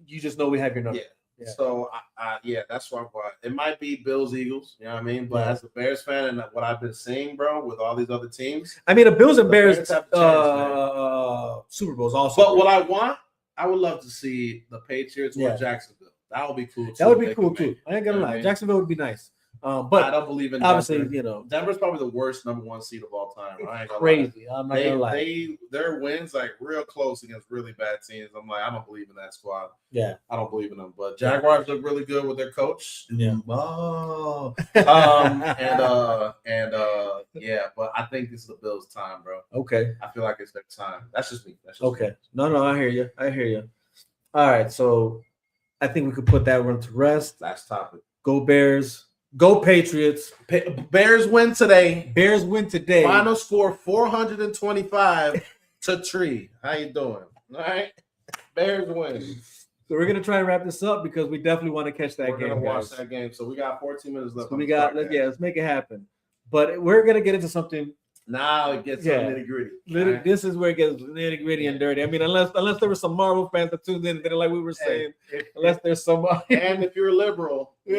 you just know we have your number. Yeah. So, that's why I'm going. It might be Bills, Eagles. You know what I mean? But as a Bears fan and what I've been seeing, bro, with all these other teams. I mean, the Bills and Bears have Super Bowls also. But what I would love to see the Patriots or Jacksonville. That would be cool, too. That would be cool, too. I ain't going to lie. Jacksonville would be nice. But I don't believe in obviously, Denver. Denver's probably the worst number 1 seed of all time. I ain't gonna crazy. lie. I'm not gonna lie. Their wins like real close against really bad teams. I'm like, I don't believe in that squad. Yeah, I don't believe in them. But Jaguars look really good with their coach. Yeah. Oh. Yeah, but I think this is the Bills' time, bro. Okay. I feel like it's their time. That's just me. Okay. Me. No, I hear you. All right, so I think we could put that one to rest. Last topic. Go Bears. Go Patriots. Bears win today. Final score 425 to 3. How you doing? All right. Bears win. So we're gonna try and wrap this up because we definitely want to catch that game. We're gonna watch that game. So we got 14 minutes left. So let's make it happen. But we're gonna get into something. Now it gets nitty gritty. Right? This is where it gets nitty gritty and dirty. I mean, unless there were some Marvel fans that tuned in, like we were saying, unless there's somebody. And if you're a liberal, no.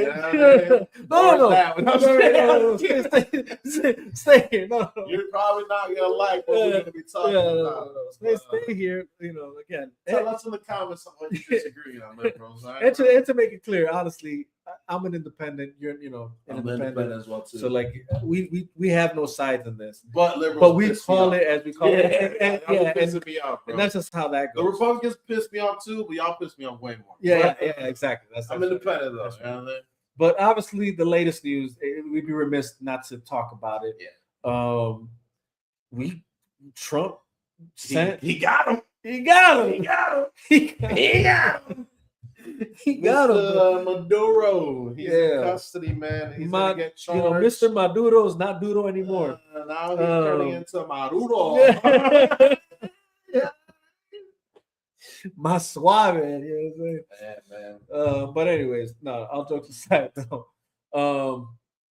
Stay here. No. You're probably not gonna like what we're gonna be talking about. Stay here. Again. Tell us in the comments what you disagree on, liberals. Right? And to make it clear, honestly, I'm an independent. You're, an independent as well too. So like, we have no sides in this. But liberals, but we call it as we call it. And that's just how that goes. The Republicans piss me off too, but y'all piss me off way more. Yeah, exactly. I'm independent though. But obviously, the latest news, we'd be remiss not to talk about it. Yeah. Trump sent. He got him. He got him. Maduro. He's in custody, man. He's gonna get charged. Mr. Maduro is not Duro anymore. Now he's turning into Maduro. Más suave, you know what I'm saying? Yeah, man. But anyways, no, all jokes aside, though.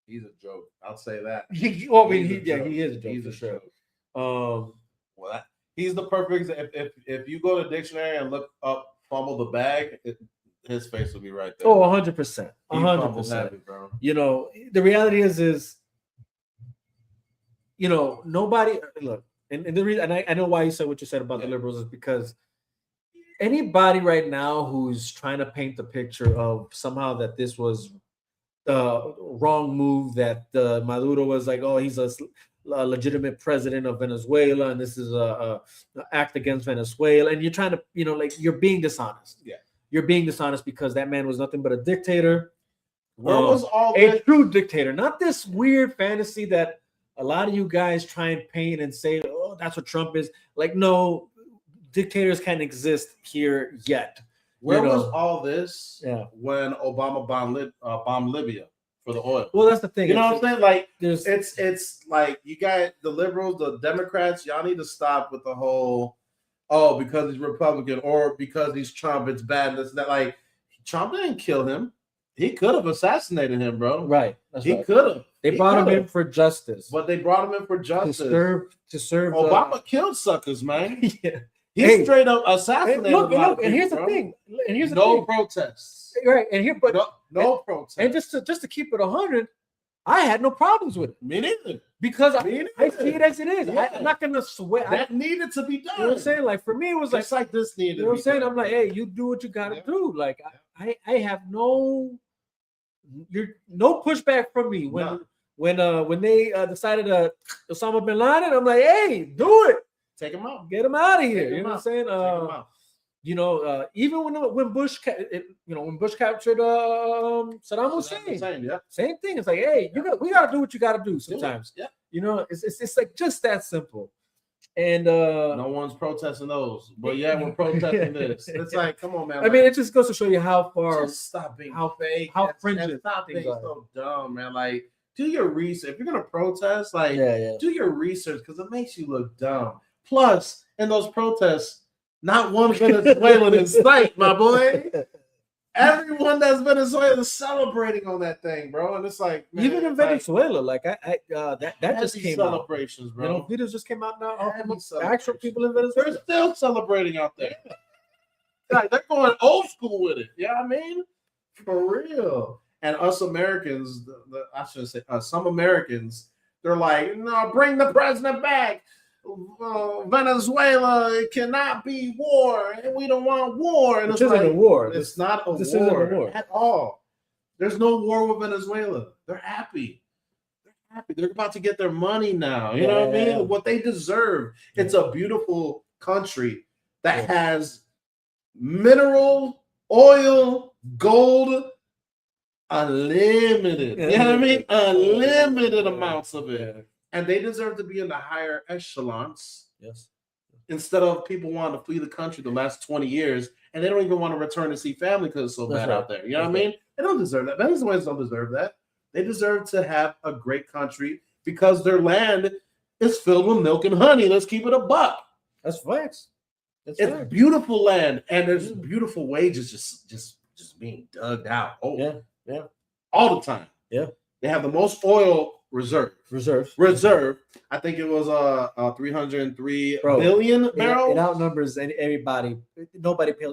He's a joke. I'll say that. He is a joke. He's for a sure. Well, he's the perfect. If you go to the dictionary and look up "fumble the bag," his face will be right there. Oh, 100%. 100%. Bro. The reality is nobody look, and the reason, and I know why you said what you said about the liberals is because anybody right now who's trying to paint the picture of somehow that this was the wrong move, that Maduro was like, oh, he's a legitimate president of Venezuela, and this is a act against Venezuela, and you're trying to, you're being dishonest. Yeah, you're being dishonest because that man was nothing but a dictator. Where was all a true dictator? Not this weird fantasy that a lot of you guys try and paint and say, oh, that's what Trump is. Like, no, dictators can't exist here yet. Where was all this when Obama bombed Libya for the oil? Well, that's the thing. You know what I'm saying? Like, it's like you got the liberals, the Democrats. Y'all need to stop with the whole, because he's Republican or because he's Trump, it's bad. That's that. Like, Trump didn't kill him. He could have assassinated him, bro. Right. He could have. They brought him in for justice. But they brought him in for justice. To serve. Obama killed suckers, man. Yeah. He straight up assassinated. Look, and here's the thing. And here's the thing. Protests. Right. And here, but no protests. And just to keep it 100, I had no problems with it. Me neither. Because I see it as it is. Yeah. I'm not gonna sweat. That needed to be done. You know what I'm saying? Like, for me, it was just like this needed. You know what I'm saying? I'm like, hey, you do what you gotta do. Like, I have no pushback from me when they decided to Osama bin Laden. I'm like, hey, do it. Take him out. Get him out of here. You know what I'm saying? Even when Bush captured Saddam Hussein, same thing. It's like, hey, we gotta do what you gotta do sometimes. Yeah. It's like just that simple. And no one's protesting those, but we're protesting this. It's like, come on, man. I mean, it just goes to show you how far, stop being fake, how fringy. Stop being so dumb, man. Like, do your research. If you're gonna protest, like, do your research because it makes you look dumb. Plus, in those protests, not one Venezuelan in sight, my boy. Everyone that's Venezuelan is celebrating on that thing, bro. And it's like, man, even in Venezuela, like that just came celebrations, out. Bro. Videos just came out now. Actual people in Venezuela, they're still celebrating out there. Like, they're going old school with it. You know what I mean? For real. And us Americans, I shouldn't say some Americans, they're like, no, bring the president back. Venezuela cannot be war, and we don't want war. And this isn't a war. It's not a war at all. There's no war with Venezuela. They're happy. They're happy. They're about to get their money now. You know what I mean? What they deserve. It's a beautiful country that has mineral, oil, gold, unlimited. You know what I mean? Unlimited amounts of it. And they deserve to be in the higher echelons. Yes. Instead of people wanting to flee the country the last 20 years, and they don't even want to return to see family because it's so bad out there. You know what I mean? They don't deserve that. Venezuelans don't deserve that. They deserve to have a great country because their land is filled with milk and honey. Let's keep it a buck. That's facts. It's beautiful land, and there's beautiful wages just being dug out. Yeah. All the time. Yeah. They have the most oil reserve. I think it was 303 billion barrels. It outnumbers everybody.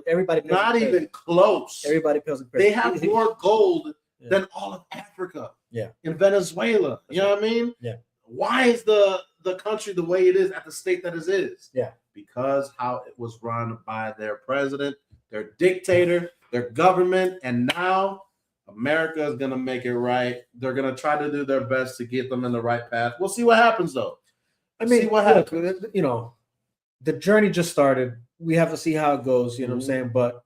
Everybody pays. Not even close. Everybody pays. They have more gold than all of Africa. Yeah. In Venezuela. You know what I mean? Yeah. Why is the country the way it is at the state that it is? Yeah. Because how it was run by their president, their dictator, their government, and now America is going to make it right. They're going to try to do their best to get them in the right path. We'll see what happens, though. I mean, you know, the journey just started. We have to see how it goes. You know what I'm saying? But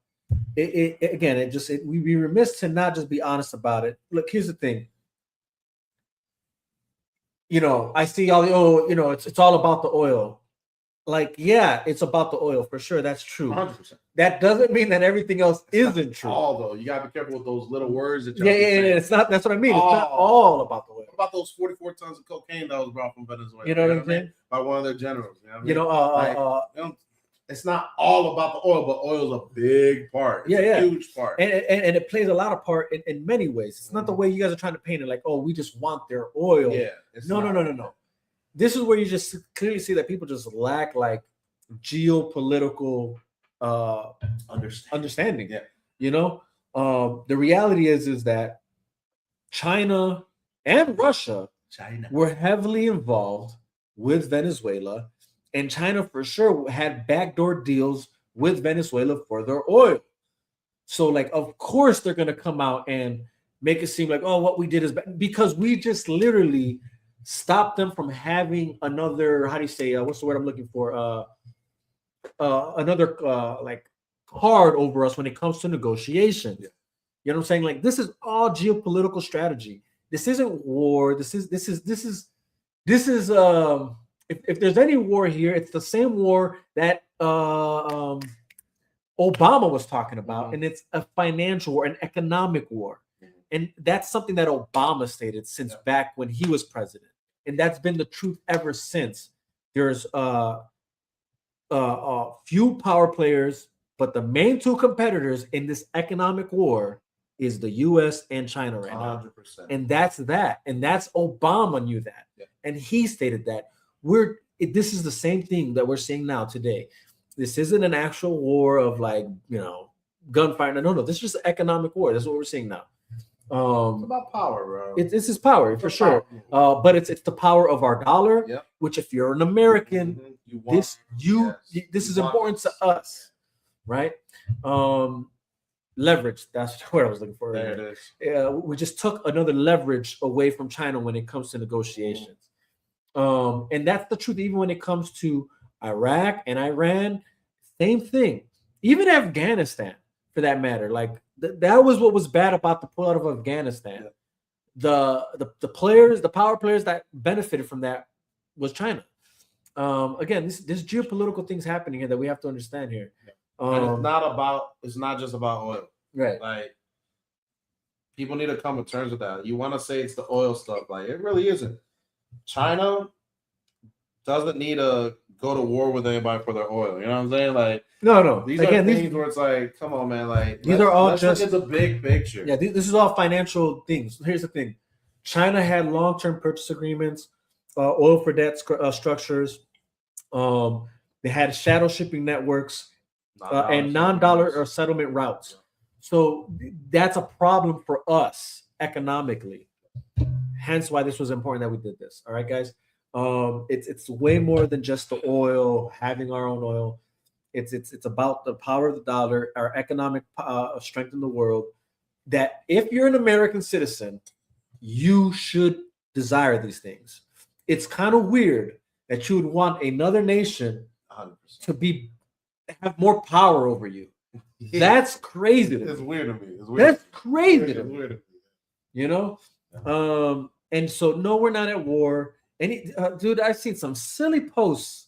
we'd be remiss to not just be honest about it. Look, here's the thing. You know, I see all the it's all about the oil. Like, yeah, it's about the oil for sure. That's true. 100%. That doesn't mean that everything else isn't true. All though, you gotta be careful with those little words that. Yeah. It's not. That's what I mean. It's not all about the oil. What about those 44 tons of cocaine that was brought from Venezuela? You know what I'm saying? By one of their generals. You know what I mean? It's not all about the oil, but oil's a big part. It's a huge part. And it plays a lot of part in many ways. It's not the way you guys are trying to paint it, like, oh, we just want their oil. Yeah. No. This is where you just clearly see that people just lack like geopolitical understanding. Yeah. You know, the reality is that China and Russia were heavily involved with Venezuela, and China for sure had backdoor deals with Venezuela for their oil. So, like, of course they're gonna come out and make it seem like, oh, what we did is bad, because we just literally stopped them from having another, how do you say, what's the word I'm looking for? Another like card over us when it comes to negotiations. Yeah. You know what I'm saying? Like, this is all geopolitical strategy. This isn't war. This is if there's any war here, it's the same war that Obama was talking about, and it's a financial war, an economic war. And that's something that Obama stated since back when he was president. And that's been the truth ever since. There's few power players, but the main two competitors in this economic war is the US and China right now. 100%. And that's that. And that's Obama knew that. Yeah. And he stated that. This is the same thing that we're seeing now today. This isn't an actual war of, like, you know, gunfire. No. This is just an economic war. That's what we're seeing now. It's about power, bro. This is power for sure. But it's the power of our dollar, which, if you're an American, this is important to us, right? Leverage. That's what I was looking for. There it is. We just took another leverage away from China when it comes to negotiations. And that's the truth. Even when it comes to Iraq and Iran, same thing. Even Afghanistan, for that matter. Like, that was what was bad about the pullout of Afghanistan. The players, the power players that benefited from that was China. Again, this geopolitical things happening here that we have to understand here. And it's not just about oil. Right. Like, people need to come to terms with that. You want to say it's the oil stuff. Like, it really isn't. China doesn't need to go to war with anybody for their oil. You know what I'm saying? Like, no. These are things where it's like, come on, man. Like, these are all just look at the big picture. Yeah, this is all financial things. Here's the thing: China had long-term purchase agreements, oil for debt structures. They had shadow shipping networks and non-dollar or settlement routes. So that's a problem for us economically. Hence why this was important that we did this. All right, guys. It's way more than just the oil, having our own oil. It's about the power of the dollar, our economic strength in the world, that if you're an American citizen, you should desire these things. It's kind of weird that you would want another nation 100%. to have more power over you. That's crazy. It's weird to me. It's weird. That's crazy to me. Weird to me. You know? And so no, we're not at war. Dude, I've seen some silly posts.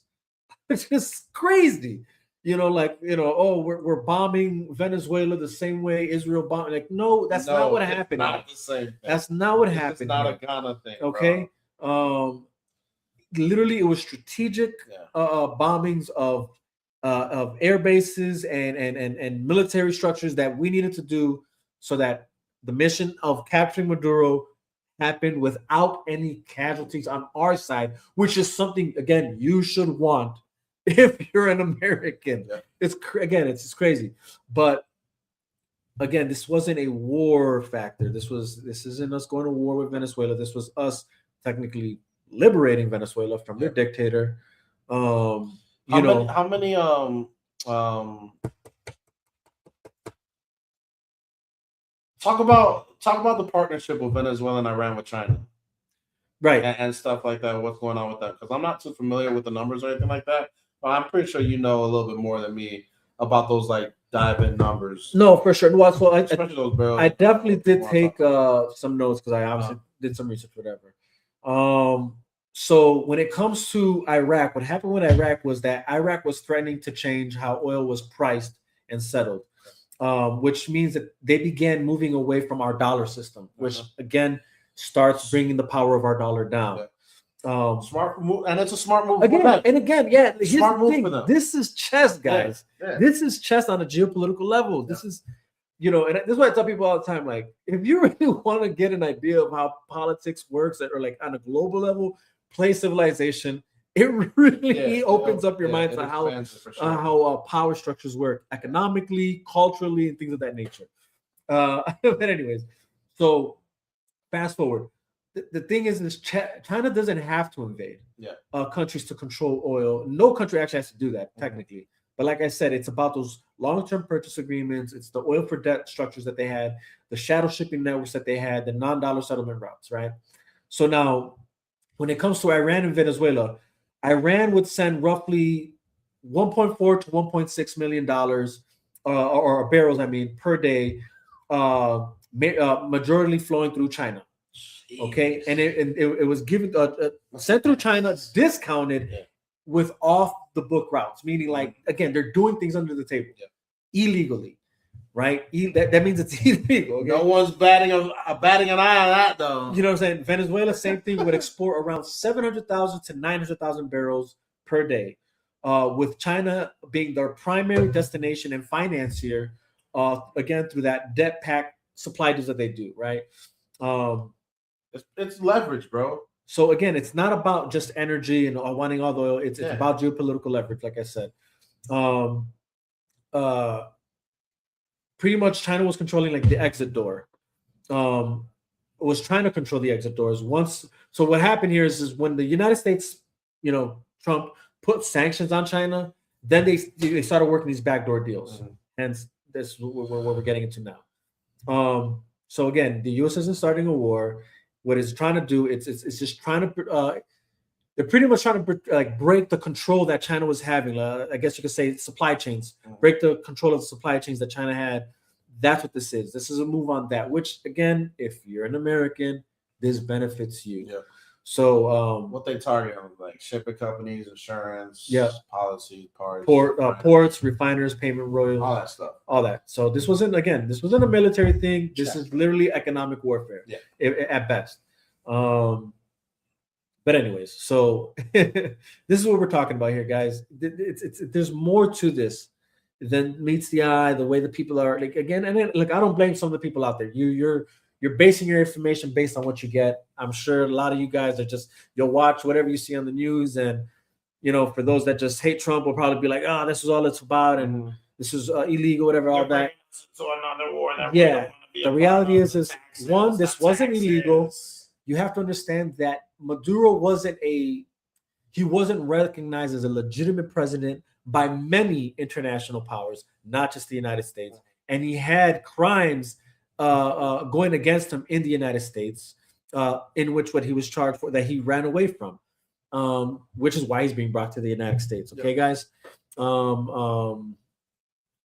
It's just crazy. You know, like, oh, we're bombing Venezuela the same way Israel bombed. Like, no, that's not what happened. Not the same thing. That's not what happened. It's not a Ghana thing. Okay. Bro. Literally, it was strategic bombings of air bases and military structures that we needed to do so that the mission of capturing Maduro happened without any casualties on our side, which is something, again, you should want if you're an American. Yeah. It's just crazy. But again, this wasn't a war factor. This isn't us going to war with Venezuela. This was us technically liberating Venezuela from their dictator. How many talk about the partnership with Venezuela and Iran with China, right, and stuff like that. What's going on with that? Because I'm not too familiar with the numbers or anything like that, but I'm pretty sure you know a little bit more than me about those like dive-in numbers. No, for sure. Well, so especially those barrels. I definitely did take some notes because I obviously did some research, whatever. So when it comes to Iraq, what happened with Iraq was that Iraq was threatening to change how oil was priced and settled, which means that they began moving away from our dollar system, which again starts bringing the power of our dollar down. Smart move, and it's a smart move. Again, here's smart the thing. for them. This is chess, guys. Yeah. This is chess on a geopolitical level. This is, and this is what I tell people all the time. Like, if you really want to get an idea of how politics works, or like on a global level, play Civilization. It really opens up your mind to how power structures work economically, culturally, and things of that nature. But anyways, so fast forward. The thing is China doesn't have to invade countries to control oil. No country actually has to do that technically. But like I said, it's about those long-term purchase agreements. It's the oil for debt structures that they had, the shadow shipping networks that they had, the non-dollar settlement routes, right? So now, when it comes to Iran and Venezuela, Iran would send roughly $1.4 to $1.6 million or barrels, per day, majority flowing through China. Okay, and it was given sent through China, discounted with off the book routes, meaning like, again, they're doing things under the table illegally, right? That means it's illegal. Okay? No one's batting an eye on that, though. You know what I'm saying? Venezuela, same thing, would export around 700,000 to 900,000 barrels per day, with China being their primary destination and financier, again, through that debt pact supply deals that they do, right? It's leverage, bro. So again, it's not about just energy and wanting all the oil. It's about geopolitical leverage, like I said. Pretty much China was controlling like the exit door. Was trying to control the exit doors once. So what happened here is when the United States, Trump put sanctions on China, then they started working these backdoor deals. Hence, this is what we're getting into now. So again, the U.S. isn't starting a war. What it's trying to do, it's just trying to, they're pretty much trying to break the control that China was having. I guess you could say supply chains, break the control of the supply chains that China had. That's what this is. This is a move on that, which again, if you're an American, this benefits you. Yeah. So what they target on, like shipping companies, insurance, policy, parts, ports, refiners, payment royalties, all that stuff, all that. So this wasn't a military thing. This is literally economic warfare, at best. But anyways, so this is what we're talking about here, guys. There's more to this than meets the eye. The way the people are, like, again, and then, look, I don't blame some of the people out there. You're basing your information based on what you get. I'm sure a lot of you guys are you'll watch whatever you see on the news, and for those that just hate Trump will probably be like, oh, this is all it's about, and this is illegal, whatever, all that. So another war. The reality is one, this wasn't illegal. You have to understand that Maduro wasn't recognized as a legitimate president by many international powers, not just the United States, and he had crimes going against him in the United States, in which what he was charged for that he ran away from, which is why he's being brought to the United States. Okay, guys,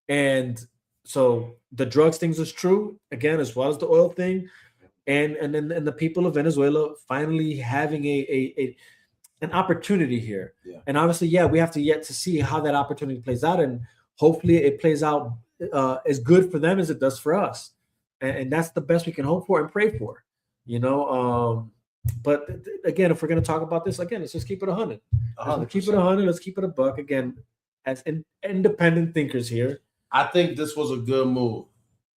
and so the drugs things is true again, as well as the oil thing, and then the people of Venezuela finally having an opportunity here, and obviously, we have to yet to see how that opportunity plays out, and hopefully it plays out as good for them as it does for us. And that's the best we can hope for and pray for, but again, if we're going to talk about this again, let's just keep it 100. Let's keep it 100. Let's keep it a buck again, as independent thinkers here. I think this was a good move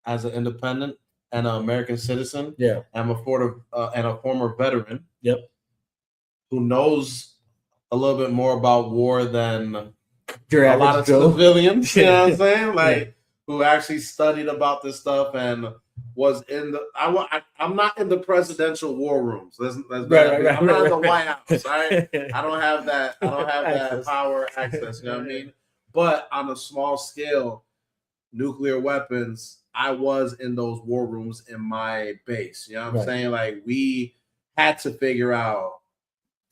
as an independent and an American citizen. And a former veteran. Who knows a little bit more about war than a lot of civilians. You know what I'm saying? Like who actually studied about this stuff and was in the. I'm not in the presidential war rooms. I'm not in the White House. Right? I don't have that. I don't have that power access. You know what I mean? But on a small scale, nuclear weapons. I was in those war rooms in my base. You know what I'm saying? Like we had to figure out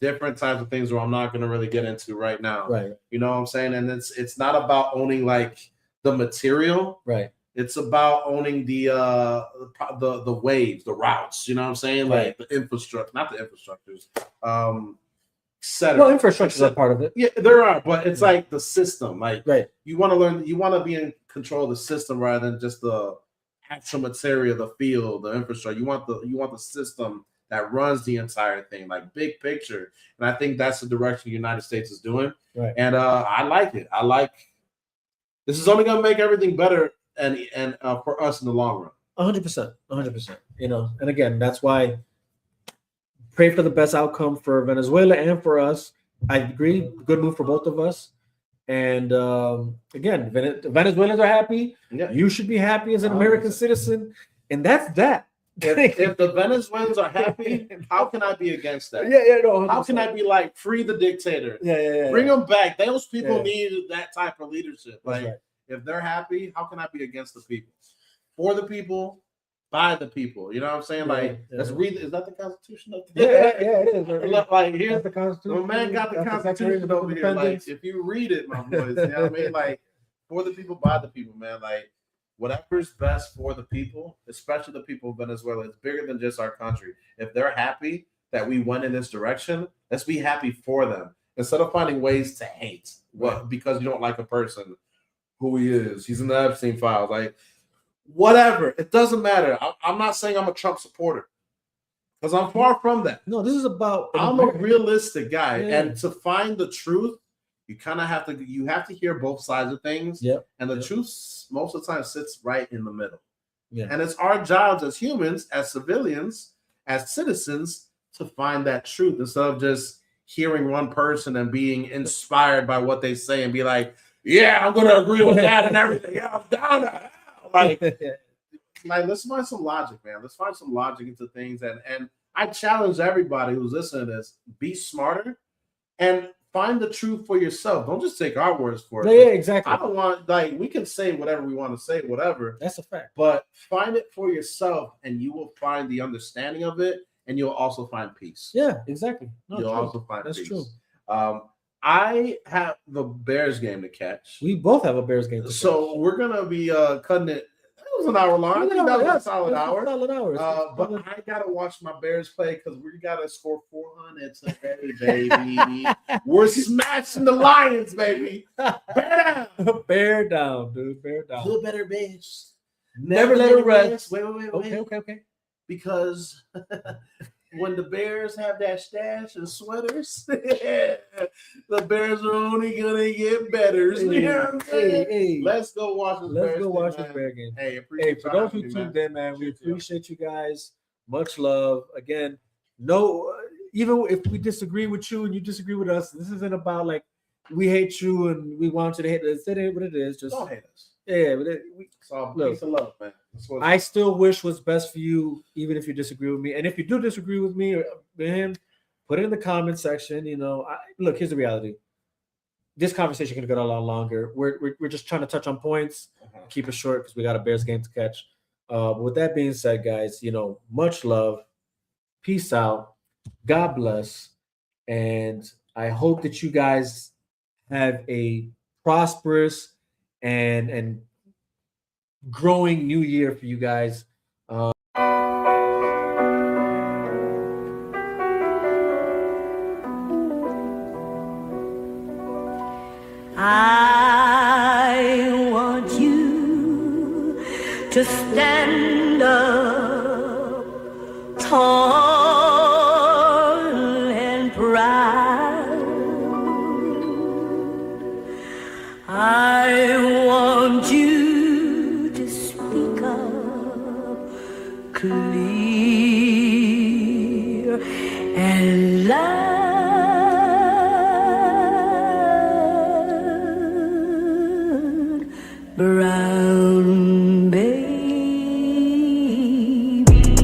different types of things where I'm not going to really get into right now. You know what I'm saying? And it's not about owning like the material. It's about owning the waves, the routes. You know what I'm saying? Like the infrastructure, not the infrastructures. Well, infrastructures are part of it. Yeah, there are, but it's like the system. Like you want to learn, you want to be in control of the system rather than just the actual material, the field, the infrastructure. You want the system that runs the entire thing, like big picture. And I think that's the direction the United States is doing. And I like it. I like this is only gonna make everything better and for us in the long run. 100%. 100%. And again, that's why pray for the best outcome for Venezuela and for us. I agree. Good move for both of us. And again, Venezuelans are happy. You should be happy as an American citizen. And that's that. If the Venezuelans are happy, how can I be against that? No. How can I be like free the dictator? Bring them back. Those people need that type of leadership. Like if they're happy, how can I be against the people? For the people, by the people. You know what I'm saying? Like let's read. Is that the Constitution? It is. Like here's the Constitution. My man got the Constitution over here. Like if you read it, my boys, you know what I mean? Like for the people, by the people, man. Like whatever's best for the people, especially the people of Venezuela, is bigger than just our country. If they're happy that we went in this direction, let's be happy for them. Instead of finding ways to hate because you don't like a person, who he is. He's in the Epstein files. Like, whatever. It doesn't matter. I'm not saying I'm a Trump supporter because I'm far from that. No, this is about. I'm a realistic guy. And to find the truth, you kind of have to hear both sides of things. And the truth most of the time sits right in the middle. And it's our jobs as humans, as civilians, as citizens to find that truth instead of just hearing one person and being inspired by what they say and be like, yeah, I'm going to agree with that and everything. Yeah, I'm down to hell. Like, let's find some logic, man. Let's find some logic into things. And I challenge everybody who's listening to this, be smarter and find the truth for yourself. Don't just take our words for it. Yeah, exactly. I don't want, we can say whatever we want to say, whatever. That's a fact. But find it for yourself and you will find the understanding of it and you'll also find peace. Yeah, exactly. You'll also find peace. That's true. I have the Bears game to catch. We both have a Bears game to catch. So we're going to be cutting it. It was an hour long. I think that was a solid hour. But I got to watch my Bears play because we got to score 400 today, baby. We're smashing the Lions, baby. Bear down. Bear down, dude. Bear down. Feel better, Bears. Never let it rest. Wait. Okay. Because when the Bears have that stash of sweaters, the Bears are only gonna get better. Let's go watch this. Let's go watch this Bear game. Hey, for those who tuned in, man, we appreciate you guys. Much love. Again, even if we disagree with you and you disagree with us, this isn't about like we hate you and we want you to hate us. That ain't what it is. Just don't hate us. Yeah, but it's all peace and love, man. I still wish what's best for you, even if you disagree with me. And if you do disagree with me or him, put it in the comment section. Look, here's the reality. This conversation can go a lot longer. We're just trying to touch on points, keep it short because we got a Bears game to catch. With that being said, guys, much love, peace out, God bless, and I hope that you guys have a prosperous and growing new year for you guys. I want you to stand up tall and proud. I want you to speak up clear and loud. Brown baby.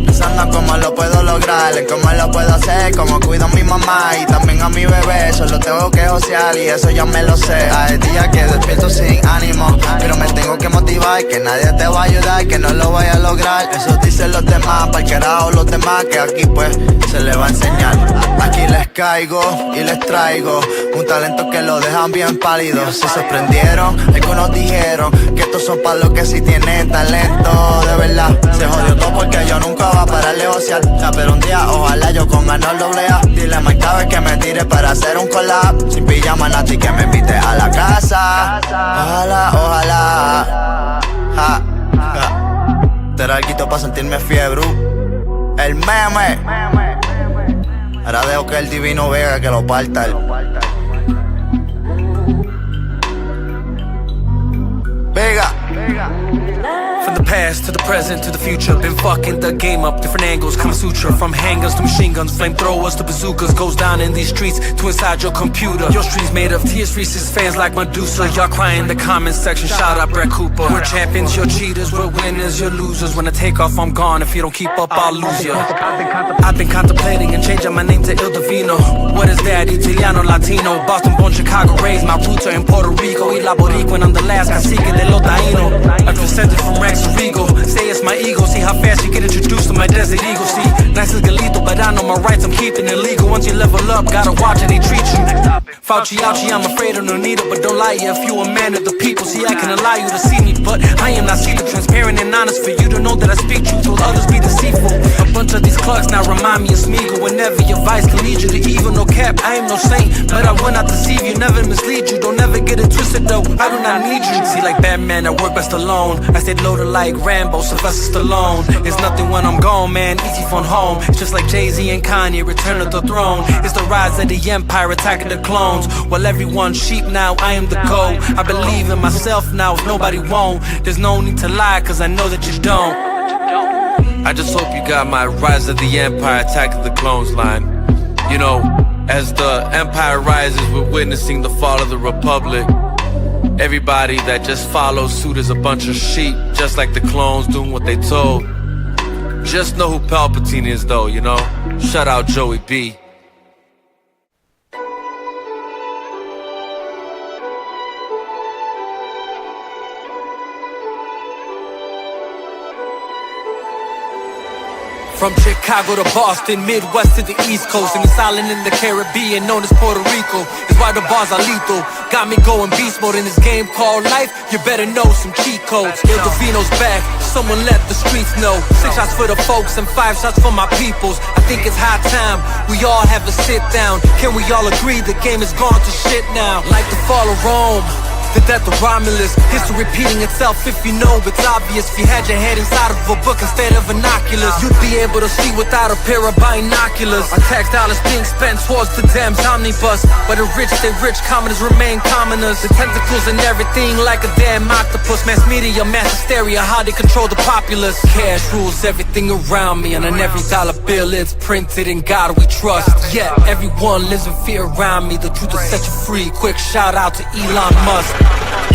Pensando cómo lo puedo lograr, cómo lo puedo hacer, cómo cuido a mi mamá y también a mi bebé. Solo tengo que josear y eso ya me lo sé. Hay días que despierto sin ánimo, pero me tengo que motivar, que nadie te va a ayudar, que no lo voy a lograr. Eso dicen los demás, pa'l carajo los demás, que aquí pues se les va a enseñar. Aquí les caigo y les traigo un talento que lo dejan bien pálido. Se sorprendieron, algunos dijeron que estos son pa' los que sí tienen talento. De verdad, se jodió todo porque yo nunca voy a parar de josear. Ya, pero un día, ojalá yo con ganar doble A. Dile a Mike Cabe que me tire para hacer un collab. Sin pijama, Nati, que me invite a la casa. Ojalá, ojalá. Ja, ja. Te era algo pa' sentirme fiebre. El meme. Ahora dejo que el divino Vega que lo parta. Vega. From the past to the present to the future, been fucking the game up, different angles, Kama Sutra. From handguns to machine guns, flamethrowers to bazookas, goes down in these streets to inside your computer. Your streets made of tears, Reese's fans like Medusa. Y'all crying in the comment section, shout out Brett Cooper. We're champions, you're cheaters, we're winners, you're losers. When I take off, I'm gone, if you don't keep up, I'll lose ya. I've been contemplating and changing my name to Il Divino. What is that? Italiano, Latino, Boston born, Chicago raised. My roots are in Puerto Rico, y la Boricua, I'm the last cacique de lo taíno. I've descended from Rex to Regal. Say it's my ego, see how fast you get introduced to my desert eagle. See, nice as Galito, but I know my rights, I'm keeping it legal. Once you level up, gotta watch how they treat you. Fauci, ouchie, I'm afraid of no needle, but don't lie if you a man of the people. See, I can allow you to see me, but I am not see-through. Transparent and honest for you to know that I speak truth, will others be deceitful. A bunch of these clucks now remind me of Smeagol. Whenever your vice can lead you to evil, no cap, I am no saint, but I will not deceive you, never mislead you. Don't ever get it twisted though, I do not need you. See, like Batman, I work best alone. I stayed loaded like Rambo, Sylvester Stallone. It's nothing when I'm gone, man, easy phone home. It's just like Jay-Z and Kanye, return of the throne. It's the rise of the empire, attacking the clones. While everyone's sheep now, I am the goat. I believe in myself now, if nobody won't. There's no need to lie, cause I know that you don't. I just hope you got my rise of the empire, attacking the clones line. You know, as the empire rises, we're witnessing the fall of the republic. Everybody that just follows suit is a bunch of sheep, just like the clones doing what they told. Just know who Palpatine is though, you know? Shout out Joey B. From Chicago to Boston, Midwest to the East Coast, and it's island in the Caribbean known as Puerto Rico. Is why the bars are lethal. Got me going beast mode in this game called life. You better know some cheat codes. Il Divino's back, someone let the streets know. 6 shots for the folks and 5 shots for my peoples. I think it's high time we all have a sit down. Can we all agree the game is gone to shit now? Like the fall of Rome, the death of Romulus, history repeating itself if you know it's obvious. If you had your head inside of a book instead of binoculars, you'd be able to see without a pair of binoculars. Our tax dollars being spent towards the damn omnibus, but the rich stay rich, commoners remain commoners. The tentacles and everything like a damn octopus. Mass media, mass hysteria, how they control the populace. Cash rules everything around me, and on every dollar bill it's printed in God we trust. Yet everyone lives in fear around me. The truth will set you free. Quick shout out to Elon Musk.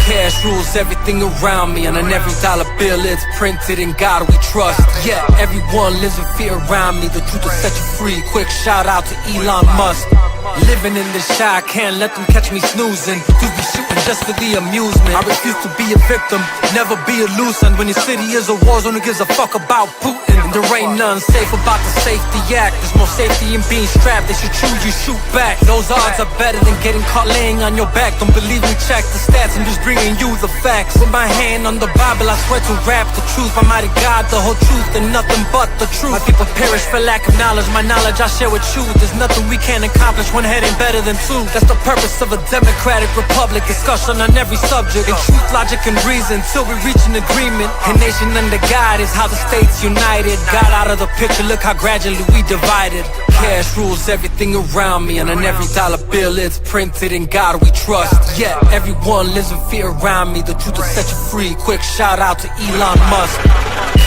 Cash rules everything around me, and on every dollar bill it's printed in God we trust. Yeah, everyone lives in fear around me. The truth will set you free. Quick shout out to Elon Musk. Living in this shy, can't let them catch me snoozing. Dudes be shooting just for the amusement. I refuse to be a victim, never be a loser. When your city is a war zone, who gives a fuck about Putin? And there ain't none safe about the safety act. There's more safety in being strapped. They should choose you, shoot back. Those odds are better than getting caught laying on your back. Don't believe me, check the stats. I'm just bringing you the facts. With my hand on the Bible, I swear to rap the truth. My mighty God, the whole truth and nothing but the truth. My people perish for lack of knowledge. My knowledge I share with you. There's nothing we can't accomplish. One head ain't better than two. That's the purpose of a democratic republic. Discussion on every subject. In truth, logic, and reason. Till we reach an agreement. A nation under God is how the states united. Got out of the picture, look how gradually we divided. Cash rules everything around me, and on every dollar bill it's printed in God we trust. Yeah, everyone lives in fear around me. The truth will set you free. Quick shout out to Elon Musk.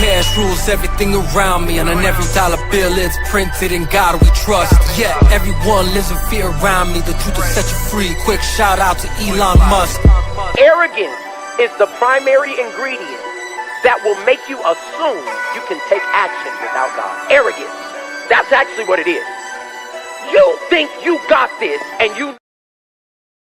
Cash rules everything around me, and on every dollar bill it's printed in God we trust. Yeah, everyone lives in fear around me. The truth will set you free. Quick shout out to Elon Musk. Arrogance is the primary ingredient that will make you assume you can take action without God. Arrogance. That's actually what it is. You think you got this and you